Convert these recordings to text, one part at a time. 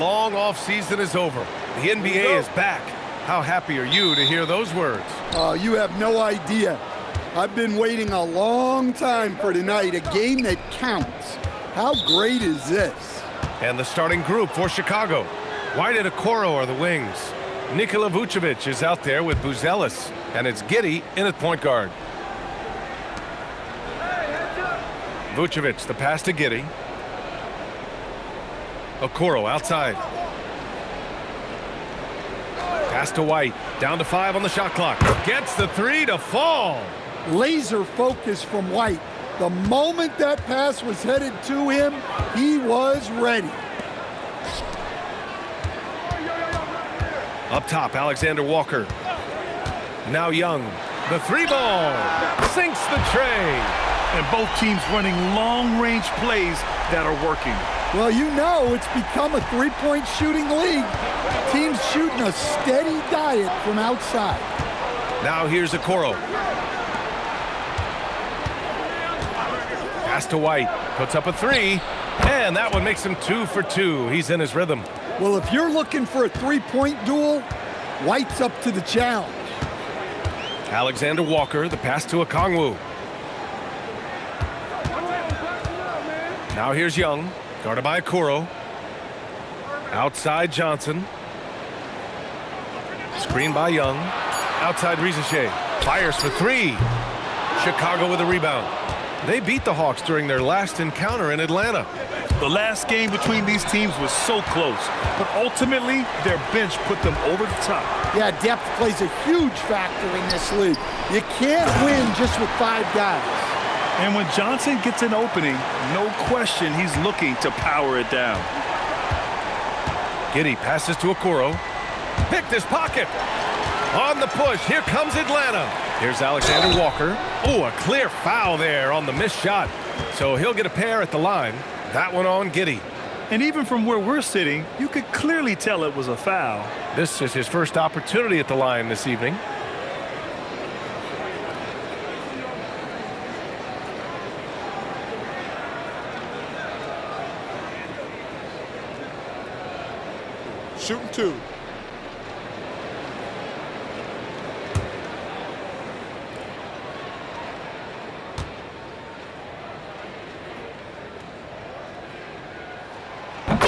long offseason is over. The NBA is back. How happy are you to hear those words? You have no idea. I've been waiting a long time for tonight, a game that counts. How great is this? And the starting group for Chicago. White and Okoro are the wings. Nikola Vucevic is out there with Buzelis, and it's Giddey in at point guard. Vucevic, the pass to Giddey. Okoro outside. Pass to White, down to 5 on the shot clock. Gets the 3 to fall. Laser focus from White. The moment that pass was headed to him, he was ready. Up top, Alexander Walker. Now Young. The 3 ball. Sinks the tray. And both teams running long-range plays that are working. Well, you know it's become a three-point shooting league. Teams shooting a steady diet from outside. Now here's Okoro. Pass to White. Puts up a 3. And that one makes him 2 for 2. He's in his rhythm. Well, if you're looking for a three-point duel, White's up to the challenge. Alexander Walker, the pass to Okongwu. Now here's Young, guarded by Okoro. Outside Johnson. Screen by Young. Outside Rizachet. Fires for 3. Chicago with a rebound. They beat the Hawks during their last encounter in Atlanta. The last game between these teams was so close, but ultimately their bench put them over the top. Yeah, depth plays a huge factor in this league. You can't win just with 5 guys. And when Johnson gets an opening, no question he's looking to power it down. Giddey passes to Okoro. Picked his pocket. On the push, here comes Atlanta. Here's Alexander Walker. Oh, a clear foul there on the missed shot. So he'll get a pair at the line. That one on Giddey. And even from where we're sitting, you could clearly tell it was a foul. This is his first opportunity at the line this evening. Shooting 2.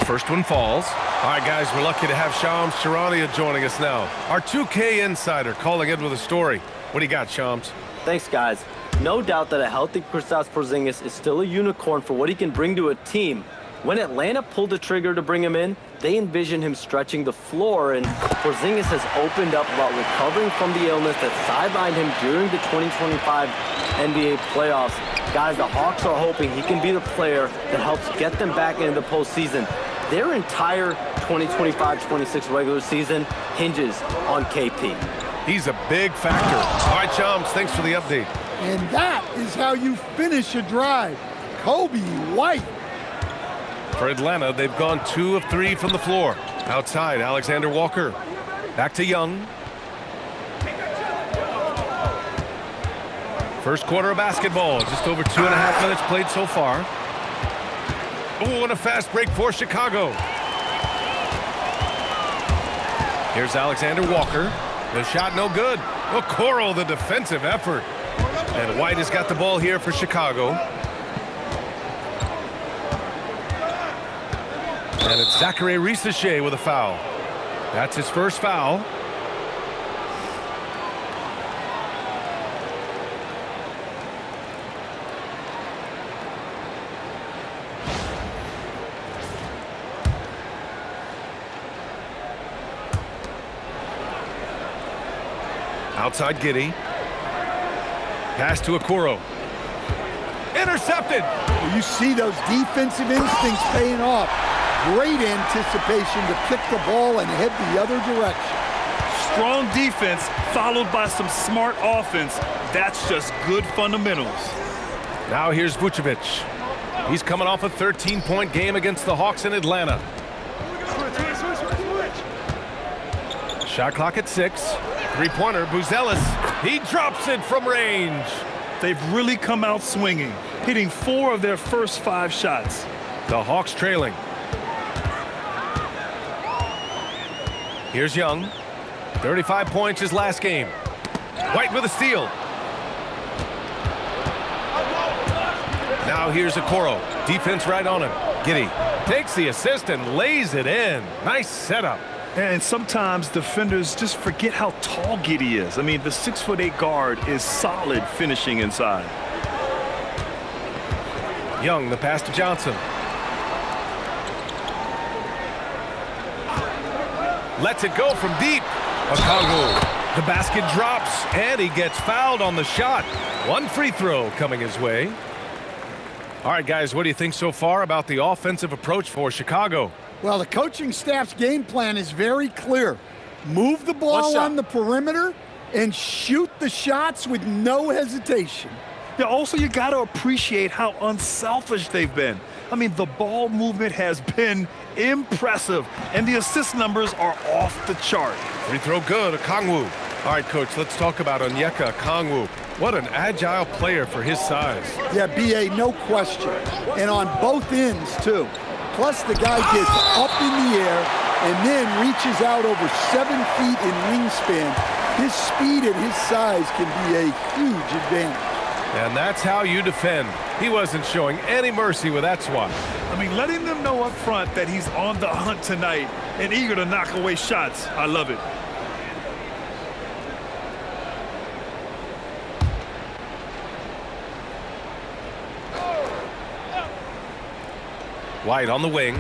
First one falls. All right, guys, we're lucky to have Shams Charania joining us now. Our 2K insider calling in with a story. What do you got, Shams? Thanks, guys. No doubt that a healthy Kristaps Porzingis is still a unicorn for what he can bring to a team. When Atlanta pulled the trigger to bring him in, they envisioned him stretching the floor, and Porzingis has opened up about recovering from the illness that sidelined him during the 2025 NBA playoffs. Guys, the Hawks are hoping he can be the player that helps get them back into the postseason. Their entire 2025-26 regular season hinges on KP. He's a big factor. All right, Shams, thanks for the update. And that is how you finish a drive. Kobe White. For Atlanta, they've gone 2 of 3 from the floor. Outside, Alexander Walker. Back to Young. First quarter of basketball. Just over 2.5 minutes played so far. Oh, and a fast break for Chicago. Here's Alexander Walker. The shot no good. Okoro, the defensive effort. And White has got the ball here for Chicago. And it's Zachary Rizachet with a foul. That's his first foul. Outside Giddey. Pass to Okoro. Intercepted. Well, you see those defensive instincts paying off. Great anticipation to pick the ball and head the other direction. Strong defense followed by some smart offense. That's just good fundamentals. Now here's Vucevic. He's coming off a 13-point game against the Hawks in Atlanta. Shot clock at 6. Three-pointer, Buzelis. He drops it from range. They've really come out swinging, hitting 4 of their first 5 shots. The Hawks trailing. Here's Young. 35 points his last game. White with a steal. Now here's Okoro. Defense right on him. Giddey takes the assist and lays it in. Nice setup. And sometimes defenders just forget how tall Giddey is. I mean, the 6'8" guard is solid finishing inside. Young, the pass to Johnson. Lets it go from deep. Okongwu. The basket drops, and he gets fouled on the shot. One free throw coming his way. All right, guys, what do you think so far about the offensive approach for Chicago? Well, the coaching staff's game plan is very clear. Move the ball on the perimeter and shoot the shots with no hesitation. Yeah, also, you got to appreciate how unselfish they've been. I mean, the ball movement has been impressive, and the assist numbers are off the chart. Free throw good, Okongwu. All right, Coach, let's talk about Onyeka Okongwu. What an agile player for his size. Yeah, B.A., no question. And on both ends, too. Plus, the guy gets up in the air and then reaches out over 7 feet in wingspan. His speed and his size can be a huge advantage. And that's how you defend. He wasn't showing any mercy with that swat. I mean, letting them know up front that he's on the hunt tonight and eager to knock away shots. I love it. White on the wing.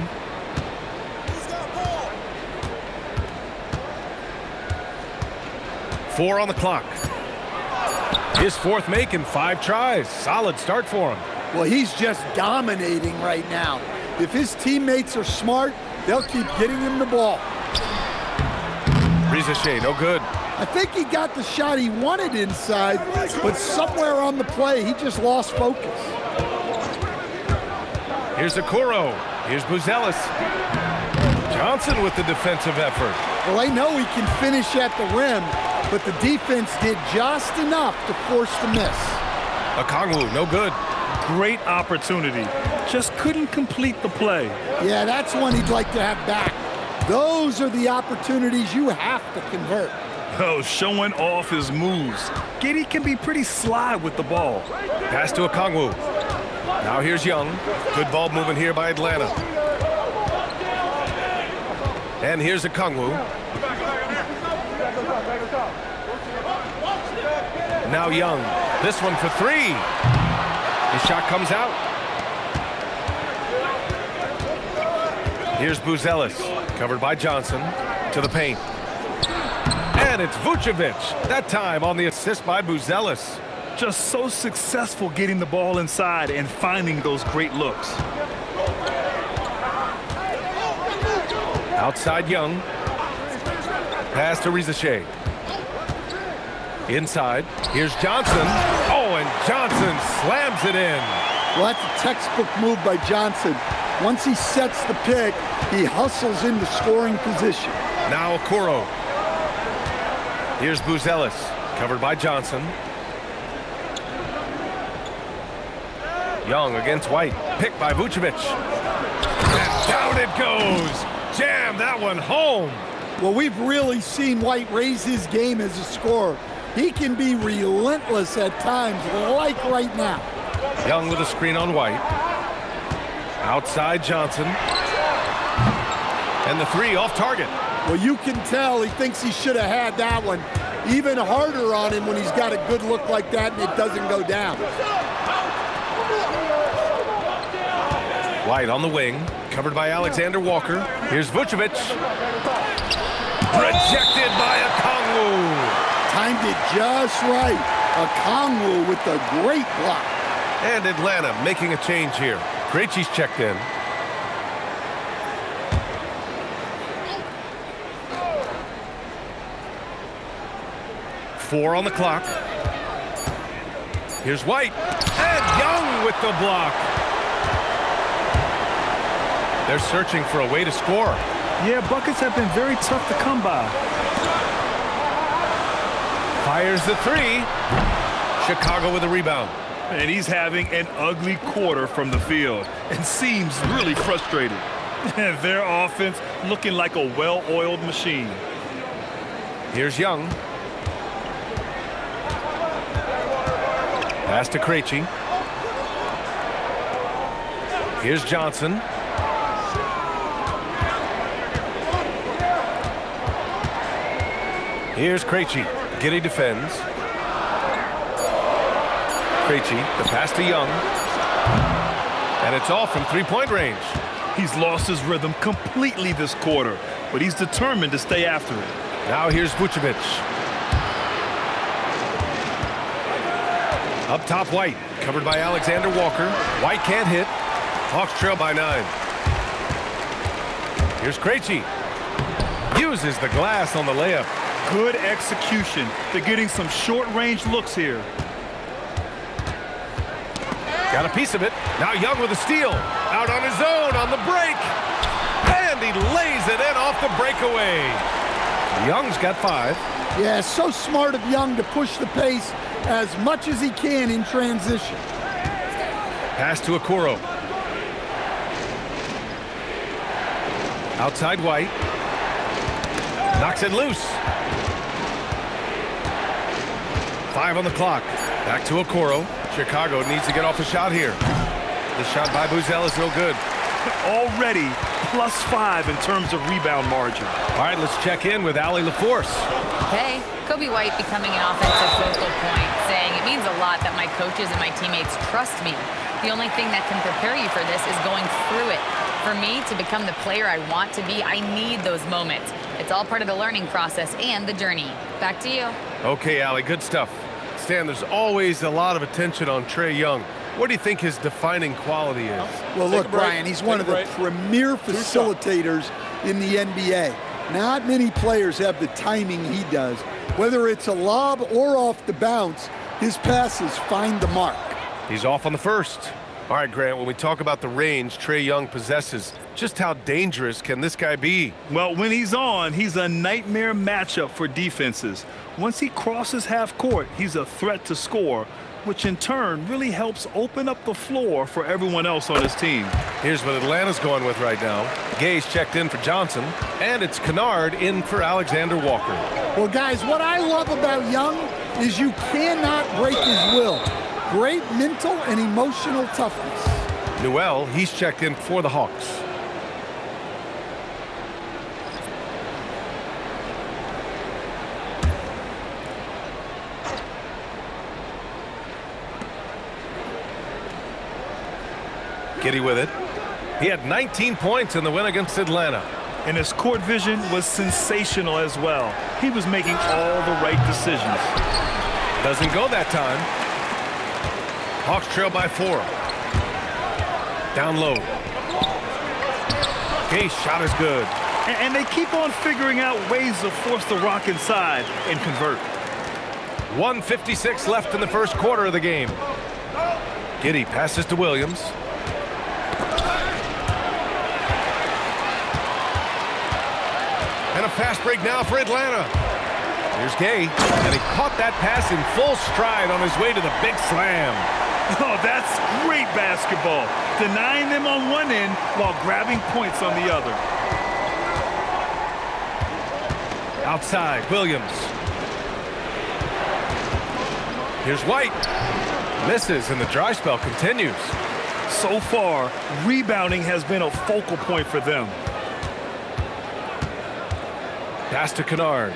Four on the clock. His fourth make in 5 tries. Solid start for him. Well, he's just dominating right now. If his teammates are smart, they'll keep getting him the ball. Shai, no good. I think he got the shot he wanted inside, but somewhere on the play, he just lost focus. Here's Okoro. Here's Buzelis. Johnson with the defensive effort. Well, they know he can finish at the rim, but the defense did just enough to force the miss. Okongwu, no good. Great opportunity. Just couldn't complete the play. Yeah, that's one he'd like to have back. Those are the opportunities you have to convert. Oh, showing off his moves. Giddey can be pretty sly with the ball. Pass to Okongwu. Now here's Young. Good ball movement here by Atlanta. And here's Okongwu. Now Young. This one for 3. The shot comes out. Here's Buzelis. Covered by Johnson. To the paint. And it's Vucevic. That time on the assist by Buzelis. Just so successful getting the ball inside and finding those great looks. Outside Young. Pass to Shai. Inside. Here's Johnson. Oh, and Johnson slams it in. Well, that's a textbook move by Johnson. Once he sets the pick, he hustles into scoring position. Now Okoro. Here's Buzelis. Covered by Johnson. Young against White. Picked by Vucevic. And down it goes. Jam that one home. Well, we've really seen White raise his game as a scorer. He can be relentless at times, like right now. Young with a screen on White. Outside Johnson. And the 3 off target. Well, you can tell he thinks he should have had that one. Even harder on him when he's got a good look like that and it doesn't go down. White on the wing. Covered by Alexander Walker. Here's Vucevic. Rejected by Okongwu. Timed it just right. Okongwu with a great block. And Atlanta making a change here. Krejci's checked in. Four on the clock. Here's White. And Young with the block. They're searching for a way to score. Yeah, buckets have been very tough to come by. Fires the 3. Chicago with a rebound. And he's having an ugly quarter from the field and seems really frustrated. Their offense looking like a well-oiled machine. Here's Young. Pass to Krejci. Here's Johnson. Here's Krejci. Giddey defends. Krejci, the pass to Young. And it's off from three-point range. He's lost his rhythm completely this quarter, but he's determined to stay after it. Now here's Vucevic. Up top, White. Covered by Alexander Walker. White can't hit. Hawks trail by 9. Here's Krejci. Uses the glass on the layup. Good execution. They're getting some short-range looks here. Got a piece of it. Now Young with a steal. Out on his own on the break. And he lays it in off the breakaway. Young's got 5. Yeah, so smart of Young to push the pace as much as he can in transition. Pass to Okoro. Outside White. Knocks it loose. 5 on the clock. Back to Okoro. Chicago needs to get off a shot here. The shot by Buzel is no good. Already +5 in terms of rebound margin. All right, let's check in with Allie LaForce. Hey, Kobe White becoming an offensive focal point, saying it means a lot that my coaches and my teammates trust me. The only thing that can prepare you for this is going through it. For me to become the player I want to be, I need those moments. It's all part of the learning process and the journey. Back to you. Okay, Allie, good stuff. Stan, there's always a lot of attention on Trae Young. What do you think his defining quality is? Well, look, Brian, he's one of the premier facilitators in the NBA. Not many players have the timing he does. Whether it's a lob or off the bounce, his passes find the mark. He's off on the first. All right, Grant, when we talk about the range Trae Young possesses, just how dangerous can this guy be? Well, when he's on, he's a nightmare matchup for defenses. Once he crosses half court, he's a threat to score, which in turn really helps open up the floor for everyone else on his team. Here's what Atlanta's going with right now. Gay's checked in for Johnson, and it's Kennard in for Alexander Walker. Well, guys, what I love about Young is you cannot break his will. Great mental and emotional toughness. Newell, he's checked in for the Hawks. Giddey with it. He had 19 points in the win against Atlanta. And his court vision was sensational as well. He was making all the right decisions. Doesn't go that time. Hawks trail by 4. Down low. Gay's shot is good. And they keep on figuring out ways to force the rock inside and convert. 1:56 left in the first quarter of the game. Giddey passes to Williams. And a fast break now for Atlanta. Here's Gay, and he caught that pass in full stride on his way to the big slam. Oh, that's great basketball. Denying them on one end while grabbing points on the other. Outside, Williams. Here's White. Misses, and the dry spell continues. So far, rebounding has been a focal point for them. Pass to Kennard.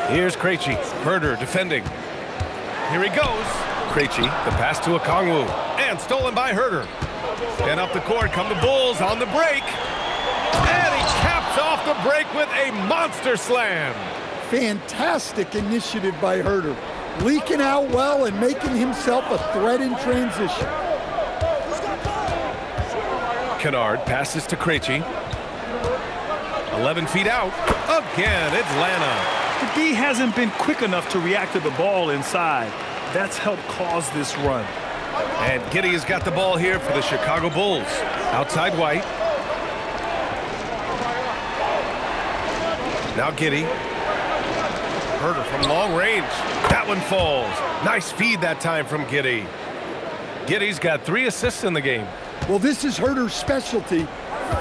Here's Krejci. Herder defending. Here he goes. Krejci, the pass to Okongwu. And stolen by Herder. And up the court come the Bulls on the break. And he caps off the break with a monster slam. Fantastic initiative by Herder. Leaking out well and making himself a threat in transition. Kennard passes to Krejci. 11 feet out. Again, Atlanta. The D hasn't been quick enough to react to the ball inside. That's helped cause this run. And Giddey has got the ball here for the Chicago Bulls. Outside White. Now Giddey. Herder from long range. That one falls. Nice feed that time from Giddey. Giddey's got 3 assists in the game. Well, this is Herder's specialty,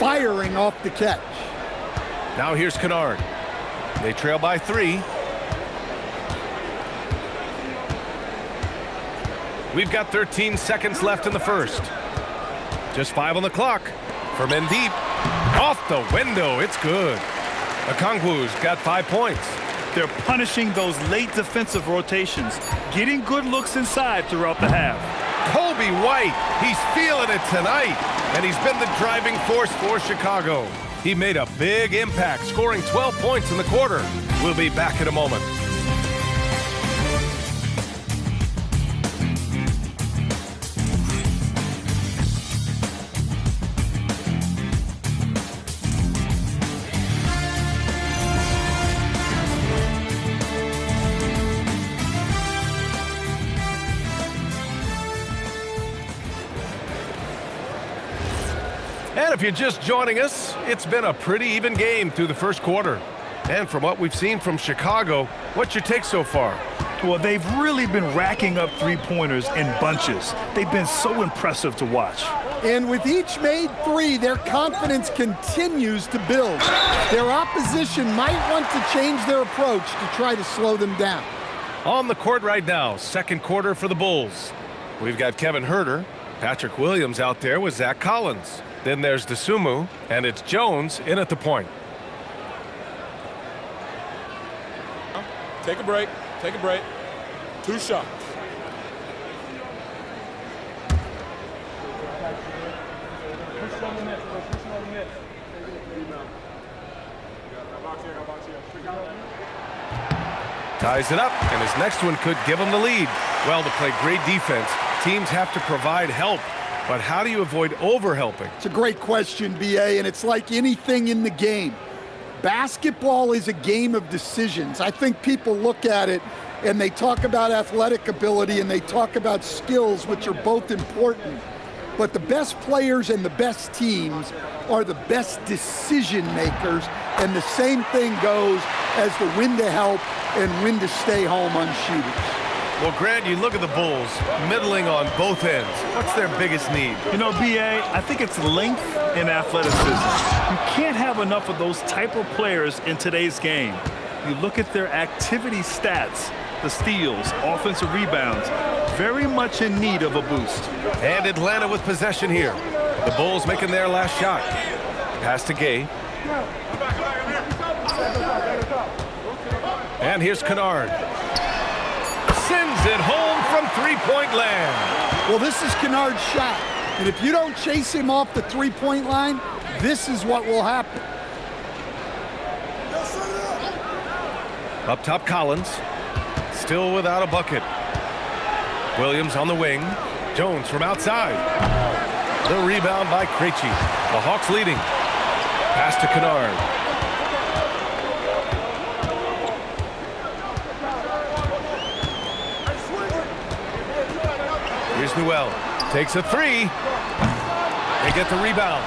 firing off the catch. Now here's Kennard. They trail by 3. We've got 13 seconds left in the first. Just 5 on the clock. For Mendeep. Off the window. It's good. Okongwu's got 5 points. They're punishing those late defensive rotations, getting good looks inside throughout the half. Kobe White, he's feeling it tonight, and he's been the driving force for Chicago. He made a big impact, scoring 12 points in the quarter. We'll be back in a moment. And if you're just joining us, it's been a pretty even game through the first quarter. And from what we've seen from Chicago, what's your take so far? Well, they've really been racking up three-pointers in bunches. They've been so impressive to watch. And with each made 3, their confidence continues to build. Their opposition might want to change their approach to try to slow them down. On the court right now, second quarter for the Bulls. We've got Kevin Huerter, Patrick Williams out there with Zach Collins. Then there's Dosunmu, and it's Jones in at the point. Take a break. Take a break. 2 shots. Ties it up, and his next one could give him the lead. Well, to play great defense, teams have to provide help. But how do you avoid overhelping? It's a great question, B.A., and it's like anything in the game. Basketball is a game of decisions. I think people look at it and they talk about athletic ability and they talk about skills, which are both important. But the best players and the best teams are the best decision makers, and the same thing goes as to when to help and when to stay home on shooters. Well, Grant, you look at the Bulls, middling on both ends. What's their biggest need? You know, B.A., I think it's length and athleticism. You can't have enough of those type of players in today's game. You look at their activity stats, the steals, offensive rebounds, very much in need of a boost. And Atlanta with possession here. The Bulls making their last shot. Pass to Gay. And here's Kennard. Sends it home from three-point land. Well, this is Kennard's shot. And if you don't chase him off the three-point line, this is what will happen. Up top, Collins. Still without a bucket. Williams on the wing. Jones from outside. The rebound by Krejci. The Hawks leading. Pass to Kennard. Here's Newell. Takes a 3. They get the rebound.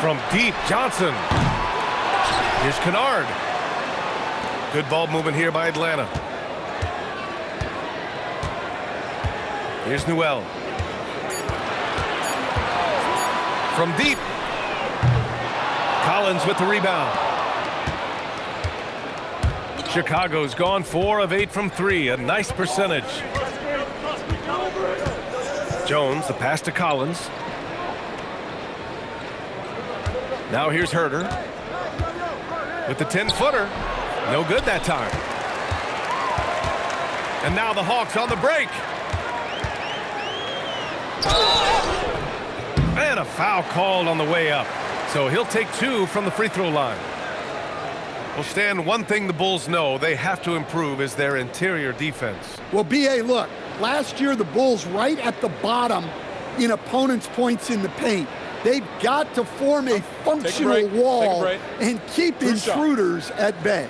From deep, Johnson. Here's Kennard. Good ball movement here by Atlanta. Here's Newell. From deep. Collins with the rebound. Chicago's gone 4 of 8 from 3. A nice percentage. Jones, the pass to Collins. Now here's Huerter. With the 10-footer. No good that time. And now the Hawks on the break. And a foul called on the way up. So he'll take 2 from the free throw line. Well, Stan, one thing the Bulls know they have to improve is their interior defense. Well, B.A., look, last year the Bulls right at the bottom in opponents' points in the paint. They've got to form a functional wall and keep intruders at bay.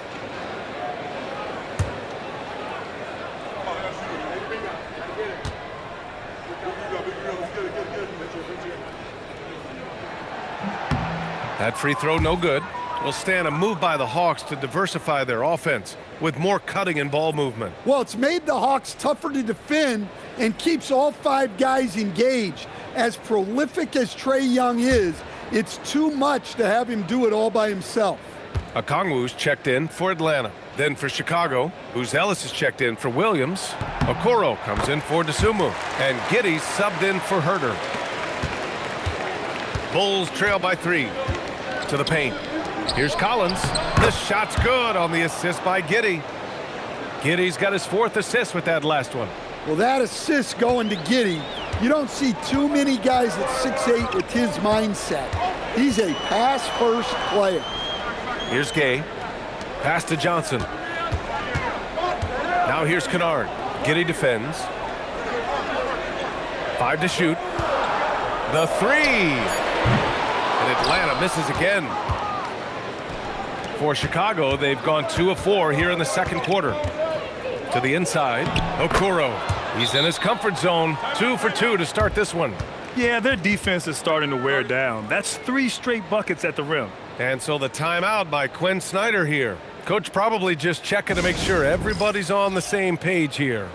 That free throw no good. Will stand a move by the Hawks to diversify their offense with more cutting and ball movement. Well, it's made the Hawks tougher to defend and keeps all 5 guys engaged. As prolific as Trae Young is, it's too much to have him do it all by himself. Okongwu's checked in for Atlanta. Then for Chicago, Ellis is checked in for Williams. Okoro comes in for Dosunmu. And Giddey's subbed in for Herter. Bulls trail by 3. To the paint. Here's Collins. The shot's good on the assist by Giddey. Giddey's got his 4th assist with that last one. Well, that assist going to Giddey, you don't see too many guys at 6'8" with his mindset. He's a pass-first player. Here's Gay. Pass to Johnson. Now here's Kennard. Giddey defends. 5 to shoot. The 3. And Atlanta misses again. For Chicago, they've gone 2 of 4 here in the second quarter. To the inside, Okoro. He's in his comfort zone. 2 for 2 to start this one. Yeah, their defense is starting to wear down. That's 3 straight buckets at the rim. And so the timeout by Quinn Snyder here. Coach probably just checking to make sure everybody's on the same page here.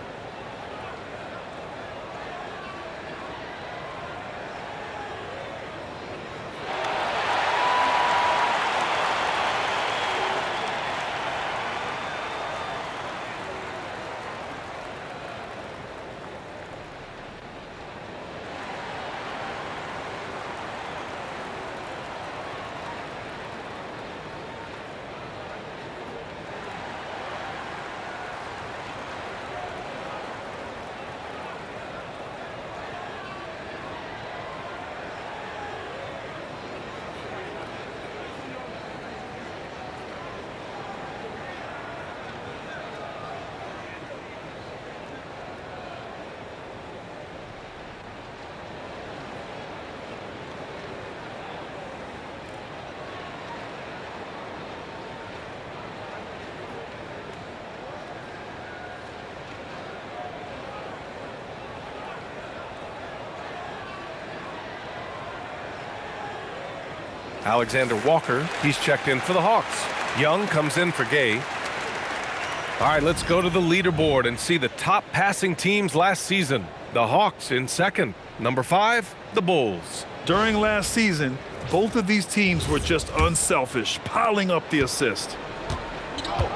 Alexander Walker, he's checked in for the Hawks. Young comes in for Gay. All right, let's go to the leaderboard and see the top passing teams last season. The Hawks in second. Number 5, the Bulls. During last season, both of these teams were just unselfish, piling up the assist.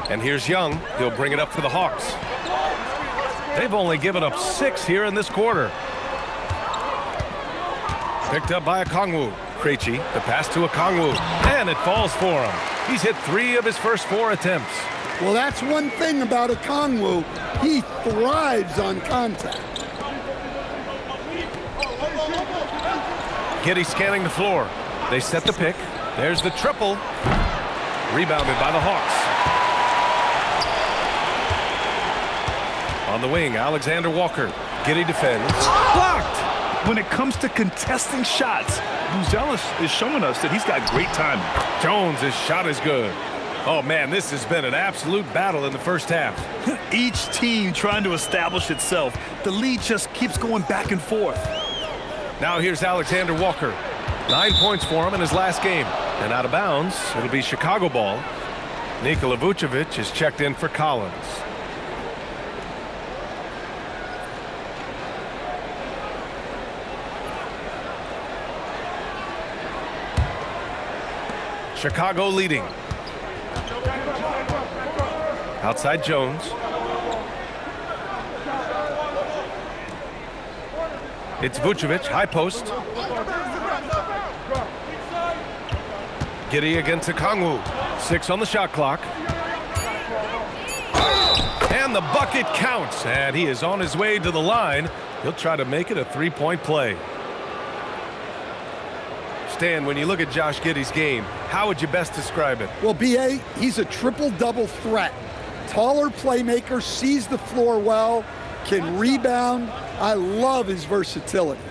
And here's Young. He'll bring it up for the Hawks. They've only given up 6 here in this quarter. Picked up by Okongwu. Krejci, the pass to Okongwu, and it falls for him. He's hit 3 of his first 4 attempts. Well, that's one thing about Okongwu. He thrives on contact. Giddey scanning the floor. They set the pick. There's the triple. Rebounded by the Hawks. On the wing, Alexander Walker. Giddey defends. Blocked! When it comes to contesting shots, Ellis is showing us that he's got great timing. Jones' shot is good. Oh, man, this has been an absolute battle in the first half. Each team trying to establish itself. The lead just keeps going back and forth. Now here's Alexander Walker. 9 points for him in his last game. And out of bounds, it'll be Chicago ball. Nikola Vucevic is checked in for Collins. Chicago leading. Outside Jones. It's Vucevic, high post. Giddey against Okongwu. 6 on the shot clock. And the bucket counts. And he is on his way to the line. He'll try to make it a 3-point play. Stan, when you look at Josh Giddey's game, how would you best describe it? Well, B.A., he's a triple-double threat. Taller playmaker, sees the floor well, can rebound. I love his versatility.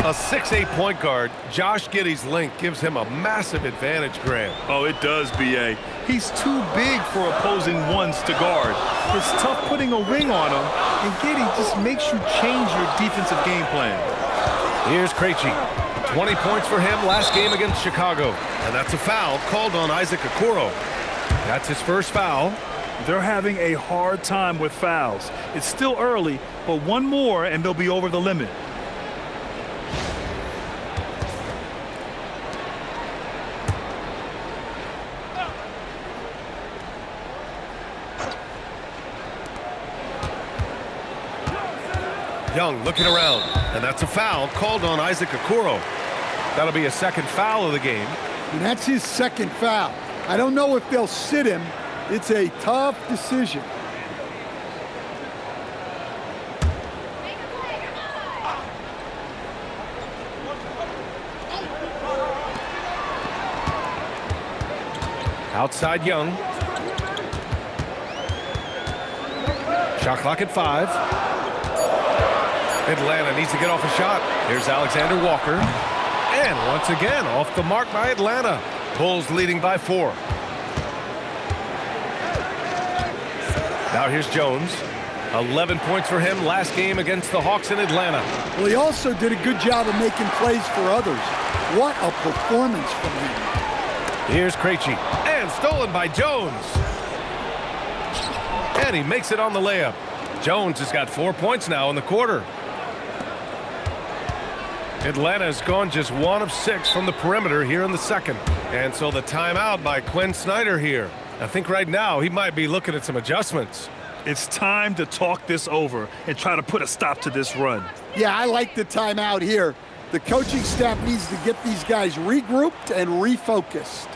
A 6'8" point guard, Josh Giddey's length gives him a massive advantage, Grant. Oh, it does, B.A. He's too big for opposing ones to guard. It's tough putting a ring on him, and Giddey just makes you change your defensive game plan. Here's Krejci. 20 points for him last game against Chicago. And that's a foul called on Isaac Okoro. That's his first foul. They're having a hard time with fouls. It's still early, but one more and they'll be over the limit. Young looking around, and that's a foul called on Isaac Okoro. That'll be a second foul of the game. And that's his second foul. I don't know if they'll sit him. It's a tough decision. Outside Young. Shot clock at 5. Atlanta needs to get off a shot. Here's Alexander Walker. And once again, off the mark by Atlanta. Bulls leading by 4. Now here's Jones. 11 points for him last game against the Hawks in Atlanta. Well, he also did a good job of making plays for others. What a performance from him. Here's Krejci. And stolen by Jones. And he makes it on the layup. Jones has got 4 points now in the quarter. Atlanta has gone just 1 of 6 from the perimeter here in the second. And so the timeout by Quinn Snyder here. I think right now he might be looking at some adjustments. It's time to talk this over and try to put a stop to this run. Yeah, I like the timeout here. The coaching staff needs to get these guys regrouped and refocused.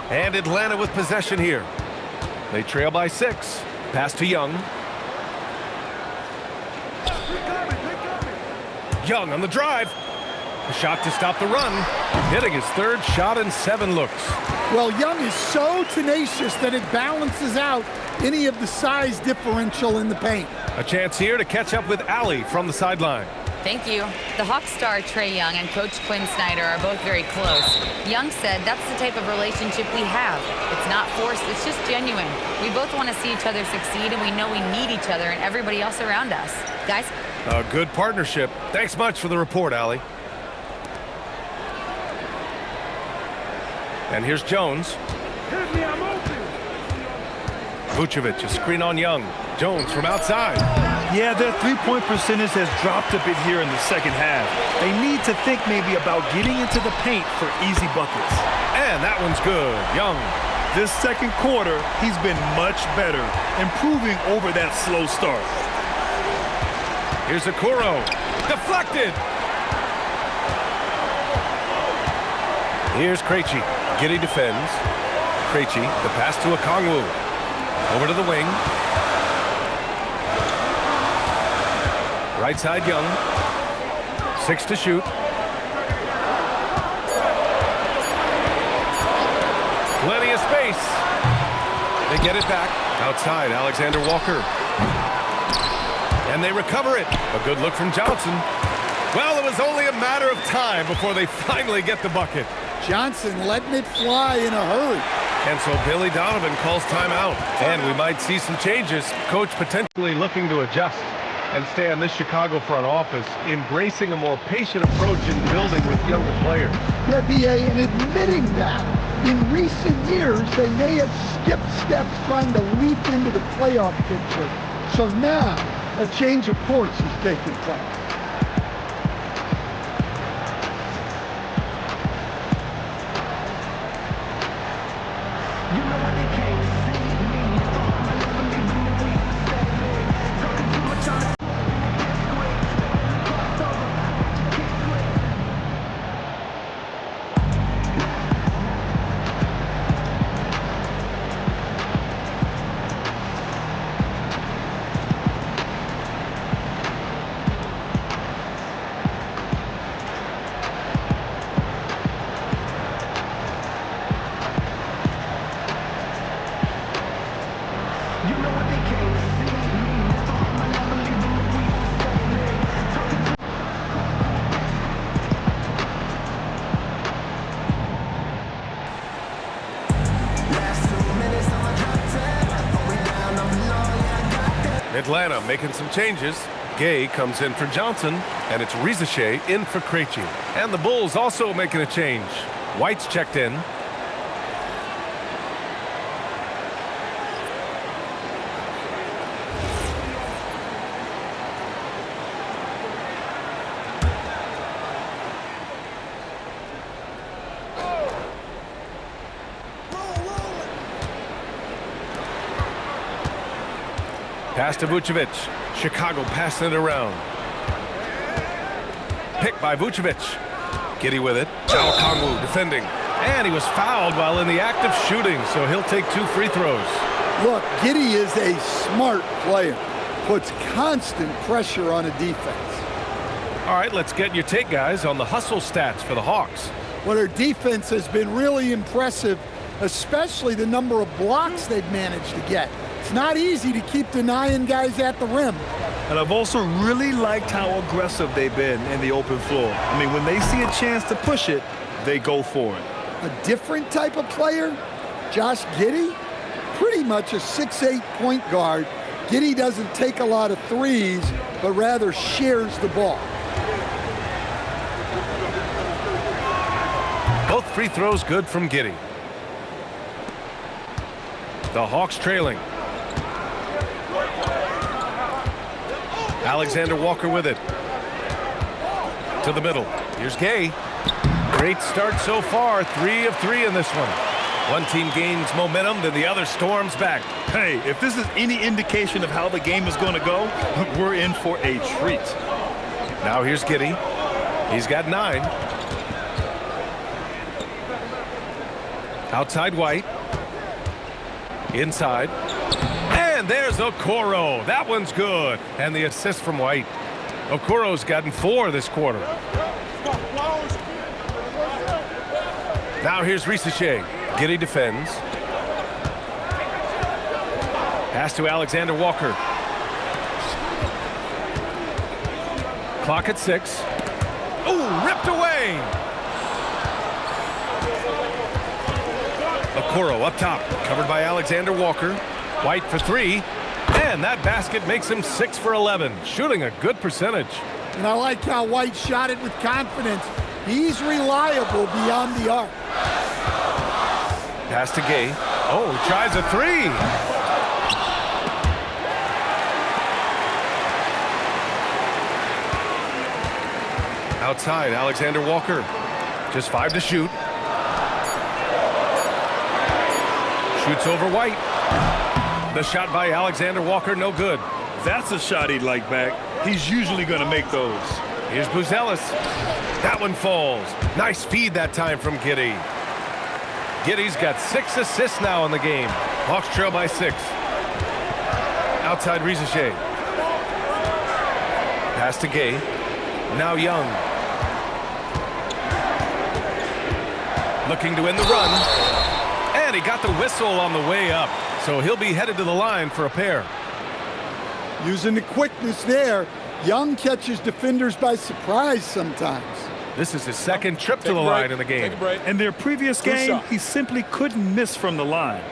And Atlanta with possession here. They trail by 6. Pass to Young. Young on the drive. A shot to stop the run. Hitting his 3rd shot in 7 looks. Well, Young is so tenacious that it balances out any of the size differential in the paint. A chance here to catch up with Allie from the sideline. Thank you. The Hawks star Trae Young and Coach Quinn Snyder are both very close. Young said that's the type of relationship we have. It's not forced, it's just genuine. We both want to see each other succeed, and we know we need each other and everybody else around us. Guys? A good partnership. Thanks much for the report, Allie. And here's Jones. Vucevic, a screen on Young. Jones from outside. Yeah, their three-point percentage has dropped a bit here in the second half. They need to think maybe about getting into the paint for easy buckets. And that one's good. Young. This second quarter, he's been much better, improving over that slow start. Here's Okoro. Deflected. Here's Krejci. Giddey defends. Krejci, the pass to Okongwu. Over to the wing. Right side Young. 6 to shoot. Plenty of space. They get it back. Outside, Alexander Walker. And they recover it. A good look from Johnson. Well, it was only a matter of time before they finally get the bucket. Johnson letting it fly in a hurry. And so Billy Donovan calls timeout. And we might see some changes. Coach potentially looking to adjust and stay on this Chicago front office, embracing a more patient approach in building with younger players. Yeah, BA, and admitting that in recent years they may have skipped steps trying to leap into the playoff picture. So now A change of course is taking place. Atlanta making some changes. Gay comes in for Johnson, and it's Shai in for Krejci. And the Bulls also making a change. White's checked in. Pass to Vucevic. Chicago passing it around. Picked by Vucevic. Giddey with it. Now Kongwu defending. And he was fouled while in the act of shooting, so he'll take 2 free throws. Look, Giddey is a smart player. Puts constant pressure on a defense. All right, let's get your take, guys, on the hustle stats for the Hawks. Well, their defense has been really impressive, especially the number of blocks they've managed to get. It's not easy to keep denying guys at the rim. And I've also really liked how aggressive they've been in the open floor. I mean, when they see a chance to push it, they go for it. A different type of player, Josh Giddey, pretty much a 6'8" point guard. Giddey doesn't take a lot of threes, but rather shares the ball. Both free throws good from Giddey. The Hawks trailing. Alexander Walker with it. To the middle. Here's Gay. Great start so far. 3 of 3 in this one. One team gains momentum, then the other storms back. Hey, if this is any indication of how the game is going to go, we're in for a treat. Now here's Giddey. He's got 9. Outside White. Inside. And there's Okoro. That one's good. And the assist from White. Okoro's gotten 4 this quarter. Now here's Shai. Giddey defends. Pass to Alexander Walker. Clock at 6. Ooh, ripped away. Okoro up top, covered by Alexander Walker. White for 3, and that basket makes him 6 for 11, shooting a good percentage. And I like how White shot it with confidence. He's reliable beyond the arc. Pass to Gay. Oh, he tries a 3. Outside, Alexander Walker. Just 5 to shoot. Shoots over White. The shot by Alexander Walker, no good. That's a shot he'd like back. He's usually going to make those. Here's Buzelis. That one falls. Nice feed that time from Giddey. Giddey's got 6 assists now in the game. Hawks trail by 6. Outside Shai. Pass to Gay. Now Young. Looking to win the run. And he got the whistle on the way up. So he'll be headed to the line for a pair. Using the quickness there, Young catches defenders by surprise sometimes. This is his second trip to the line in the game. In their previous game, he simply couldn't miss from the line.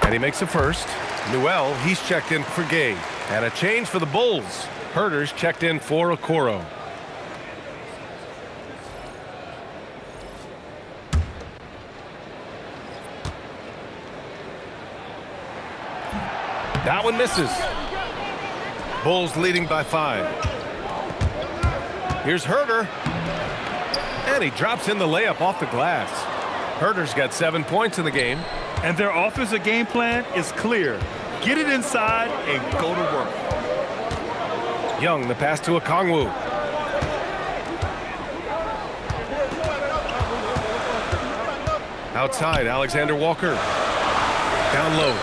And he makes a first. Newell, he's checked in for Gay. And a change for the Bulls. Herter's checked in for Okoro. That one misses. Bulls leading by 5. Here's Herter. And he drops in the layup off the glass. Herter's got 7 points in the game. And their offensive game plan is clear. Get it inside and go to work. Young, the pass to Okongwu. Outside, Alexander Walker. Down low.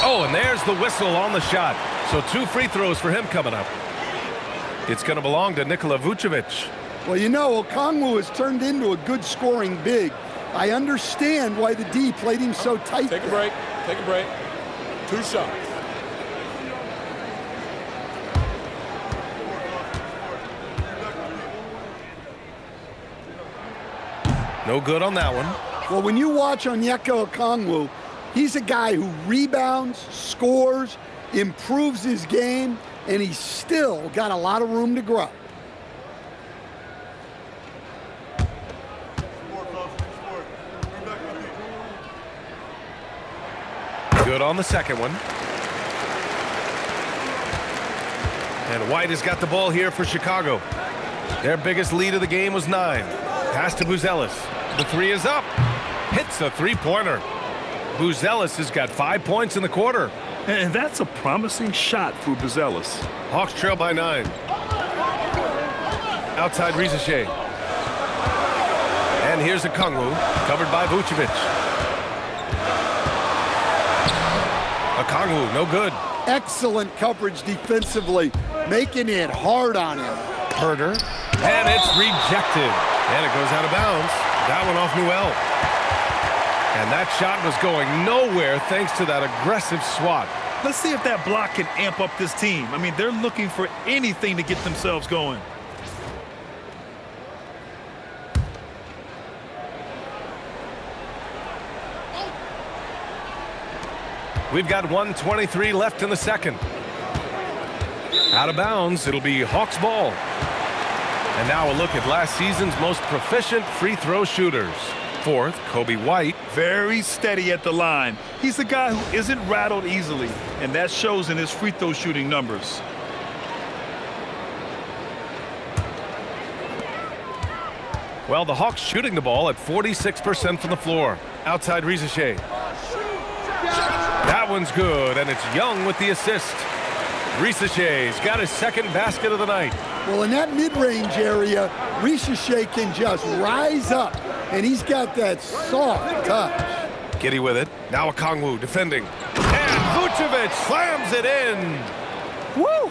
Oh, and there's the whistle on the shot. So 2 free throws for him coming up. It's going to belong to Nikola Vucevic. Well, you know, Okongwu has turned into a good scoring big. I understand why the D played him so tight. Take a break. Take a break. 2 shots. No good on that one. Well, when you watch Onyeka Okongwu, he's a guy who rebounds, scores, improves his game, and he's still got a lot of room to grow. Good on the second one. And White has got the ball here for Chicago. Their biggest lead of the game was 9. Pass to Buzelis. The 3 is up. Hits a 3-pointer. Buzelis has got 5 points in the quarter. And that's a promising shot for Buzelis. Hawks trail by 9. Outside Rizachet. And here's Okongwu, covered by Vucevic. Okongwu, no good. Excellent coverage defensively, making it hard on him. Herter, and it's rejected. And it goes out of bounds. That one off Newell. And that shot was going nowhere thanks to that aggressive swat. Let's see if that block can amp up this team. I mean, they're looking for anything to get themselves going. We've got 1:23 left in the second. Out of bounds, it'll be Hawks ball. And now a look at last season's most proficient free throw shooters. 4th, Kobe White. Very steady at the line. He's the guy who isn't rattled easily, and that shows in his free throw shooting numbers. Well, the Hawks shooting the ball at 46% from the floor. Outside Rizachet. That one's good, and it's Young with the assist. Rizachet's got his second basket of the night. Well, in that mid-range area, Rizachet can just rise up, and he's got that soft touch. Giddy with it. Now Okongwu defending. And Vucevic slams it in. Woo!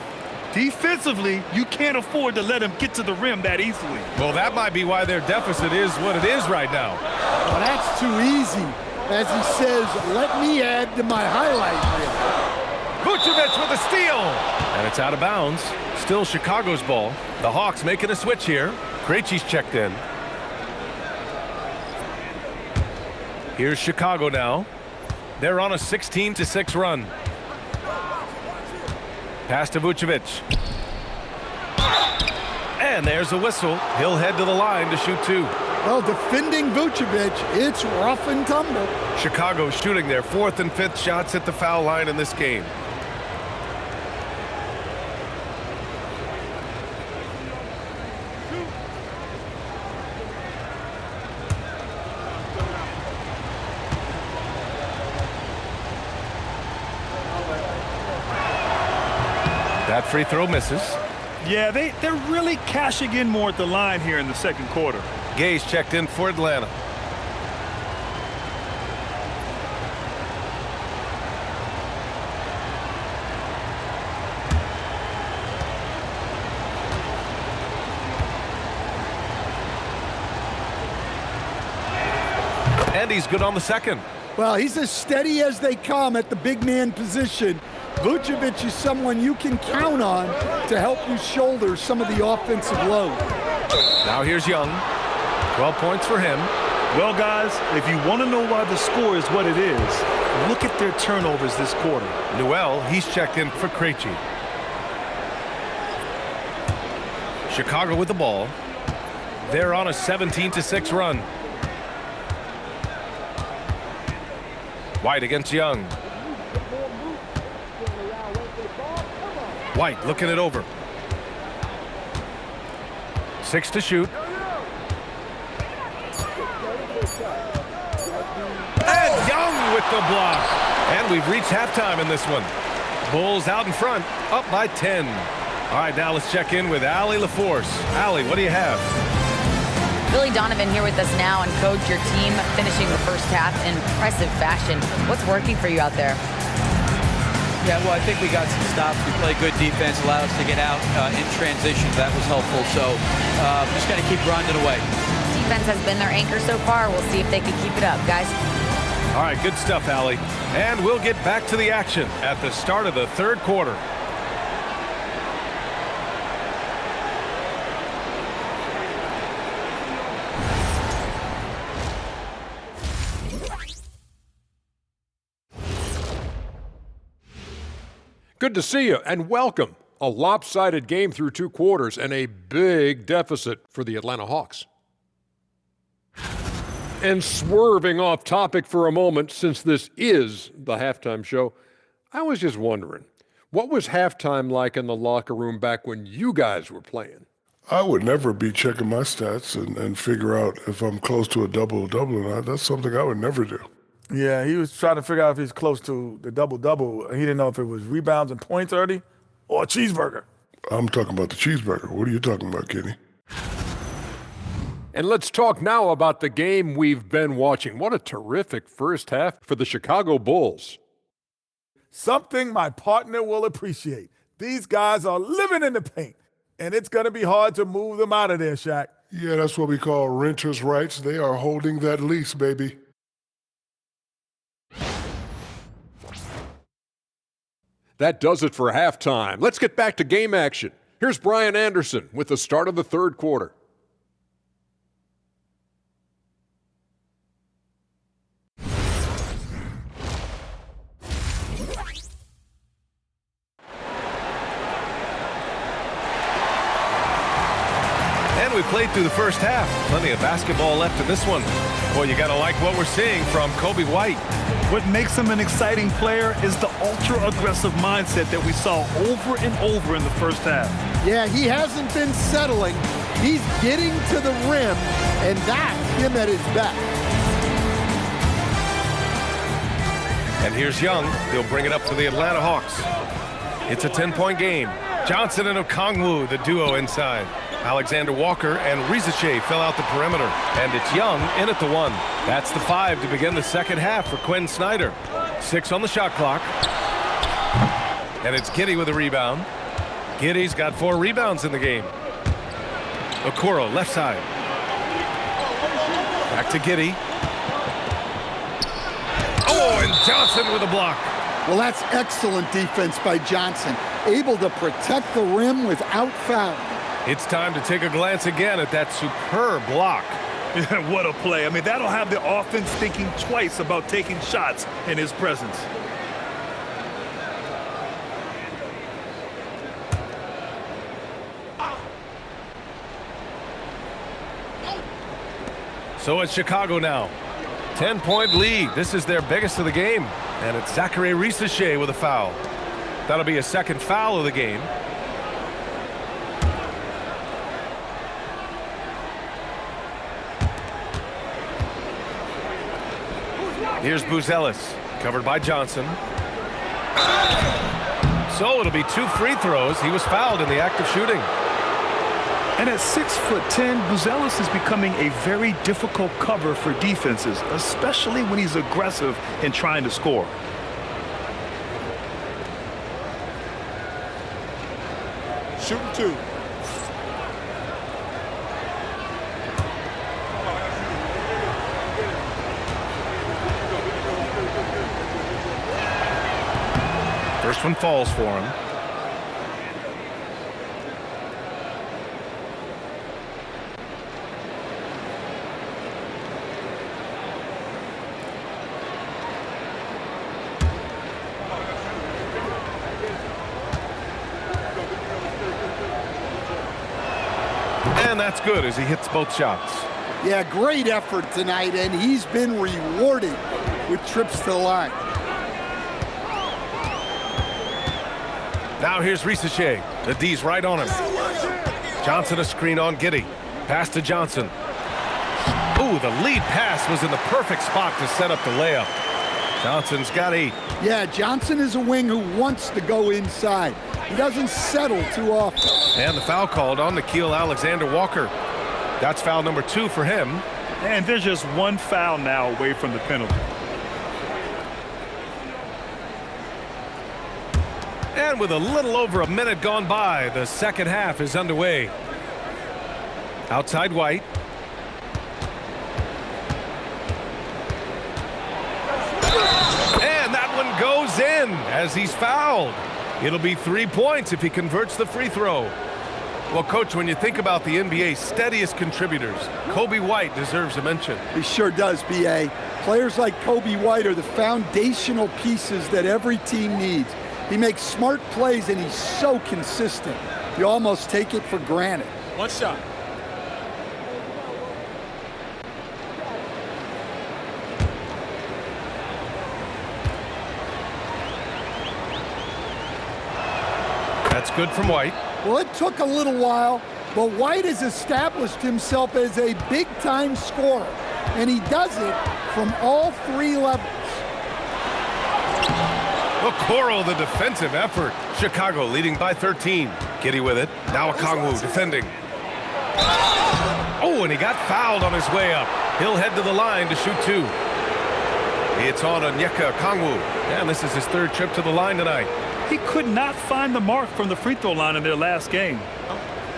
Defensively, you can't afford to let him get to the rim that easily. Well, that might be why their deficit is what it is right now. Well, that's too easy. As he says, let me add to my highlight reel. Vucevic with a steal. And it's out of bounds. Still Chicago's ball. The Hawks making a switch here. Krejci's checked in. Here's Chicago now. They're on a 16-6 run. Pass to Vucevic. And there's a whistle. He'll head to the line to shoot 2. Well, defending Vucevic, it's rough and tumble. Chicago shooting their 4th and 5th shots at the foul line in this game. That free throw misses. Yeah, they're really cashing in more at the line here in the second quarter. Gay's checked in for Atlanta. And he's good on the second. Well, he's as steady as they come at the big man position. Vucevic is someone you can count on to help you shoulder some of the offensive load. Now here's Young. 12 points for him. Well, guys, if you want to know why the score is what it is, look at their turnovers this quarter. Newell, he's checked in for Krejci. Chicago with the ball. They're on a 17-6 run. White against Young. White looking it over. 6 to shoot. And Young with the block. And we've reached halftime in this one. Bulls out in front, up by 10. All right, now let's check in with Allie LaForce. Allie, what do you have? Billy Donovan here with us now, and coach, your team finishing the first half in impressive fashion. What's working for you out there? Yeah, well, I think we got some stops. We played good defense, allowed us to get out in transition. That was helpful. So just got to keep grinding away. Defense has been their anchor so far. We'll see if they can keep it up, guys. All right, good stuff, Allie. And we'll get back to the action at the start of the third quarter. Good to see you and welcome. A lopsided game through 2 quarters and a big deficit for the Atlanta Hawks. And swerving off topic for a moment, since this is the halftime show, I was just wondering, what was halftime like in the locker room back when you guys were playing? I would never be checking my stats and figure out if I'm close to a double-double or not. That's something I would never do. Yeah, he was trying to figure out if he's close to the double-double. He didn't know if it was rebounds and points already or a cheeseburger. I'm talking about the cheeseburger. What are you talking about, Kenny? And let's talk now about the game we've been watching. What a terrific first half for the Chicago Bulls. Something my partner will appreciate. These guys are living in the paint, and it's going to be hard to move them out of there, Shaq. Yeah, that's what we call renters' rights. They are holding that lease, baby. That does it for halftime. Let's get back to game action. Here's Brian Anderson with the start of the third quarter. And we played through the first half. Plenty of basketball left in this one. Boy, you got to like what we're seeing from Kobe White. What makes him an exciting player is the ultra-aggressive mindset that we saw over and over in the first half. Yeah, he hasn't been settling. He's getting to the rim, and that's him at his best. And here's Young. He'll bring it up to the Atlanta Hawks. It's a 10-point game. Johnson and Okongwu, the duo inside. Alexander Walker and Shai fill out the perimeter. And it's Young in at the 1. That's the 5 to begin the second half for Quinn Snyder. 6 on the shot clock. And it's Giddey with a rebound. Giddey's got 4 rebounds in the game. Okoro, left side. Back to Giddey. Oh, and Johnson with a block. Well, that's excellent defense by Johnson. Able to protect the rim without foul. It's time to take a glance again at that superb block. What a play. I mean, that'll have the offense thinking twice about taking shots in his presence. So it's Chicago now. 10-point lead. This is their biggest of the game. And it's Zachary Shai with a foul. That'll be a second foul of the game. Here's Buzelis, covered by Johnson. So it'll be 2 free throws. He was fouled in the act of shooting. And at 6'10", Buzelis is becoming a very difficult cover for defenses, especially when he's aggressive in trying to score. Shooting 2. First one falls for him. And that's good as he hits both shots. Yeah, great effort tonight, and he's been rewarded with trips to the line. Now here's Shai. The D's right on him. Johnson a screen on Giddey. Pass to Johnson. Ooh, the lead pass was in the perfect spot to set up the layup. Johnson's got 8. Yeah, Johnson is a wing who wants to go inside. He doesn't settle too often. And the foul called on Nikhil Alexander-Walker. That's foul number 2 for him. And there's just one foul now away from the penalty. And with a little over a minute gone by, the second half is underway. Outside White. And that one goes in as he's fouled. It'll be 3 points if he converts the free throw. Well, Coach, when you think about the NBA's steadiest contributors, Kobe White deserves a mention. He sure does, B.A. Players like Kobe White are the foundational pieces that every team needs. He makes smart plays, and he's so consistent. You almost take it for granted. One shot. That's good from White. Well, it took a little while, but White has established himself as a big-time scorer, and he does it from all 3 levels. Okoro, the defensive effort. Chicago leading by 13. Giddey with it. Now Okongwu defending. Oh, and he got fouled on his way up. He'll head to the line to shoot 2. It's on Onyeka Okongwu. And this is his 3rd trip to the line tonight. He could not find the mark from the free throw line in their last game.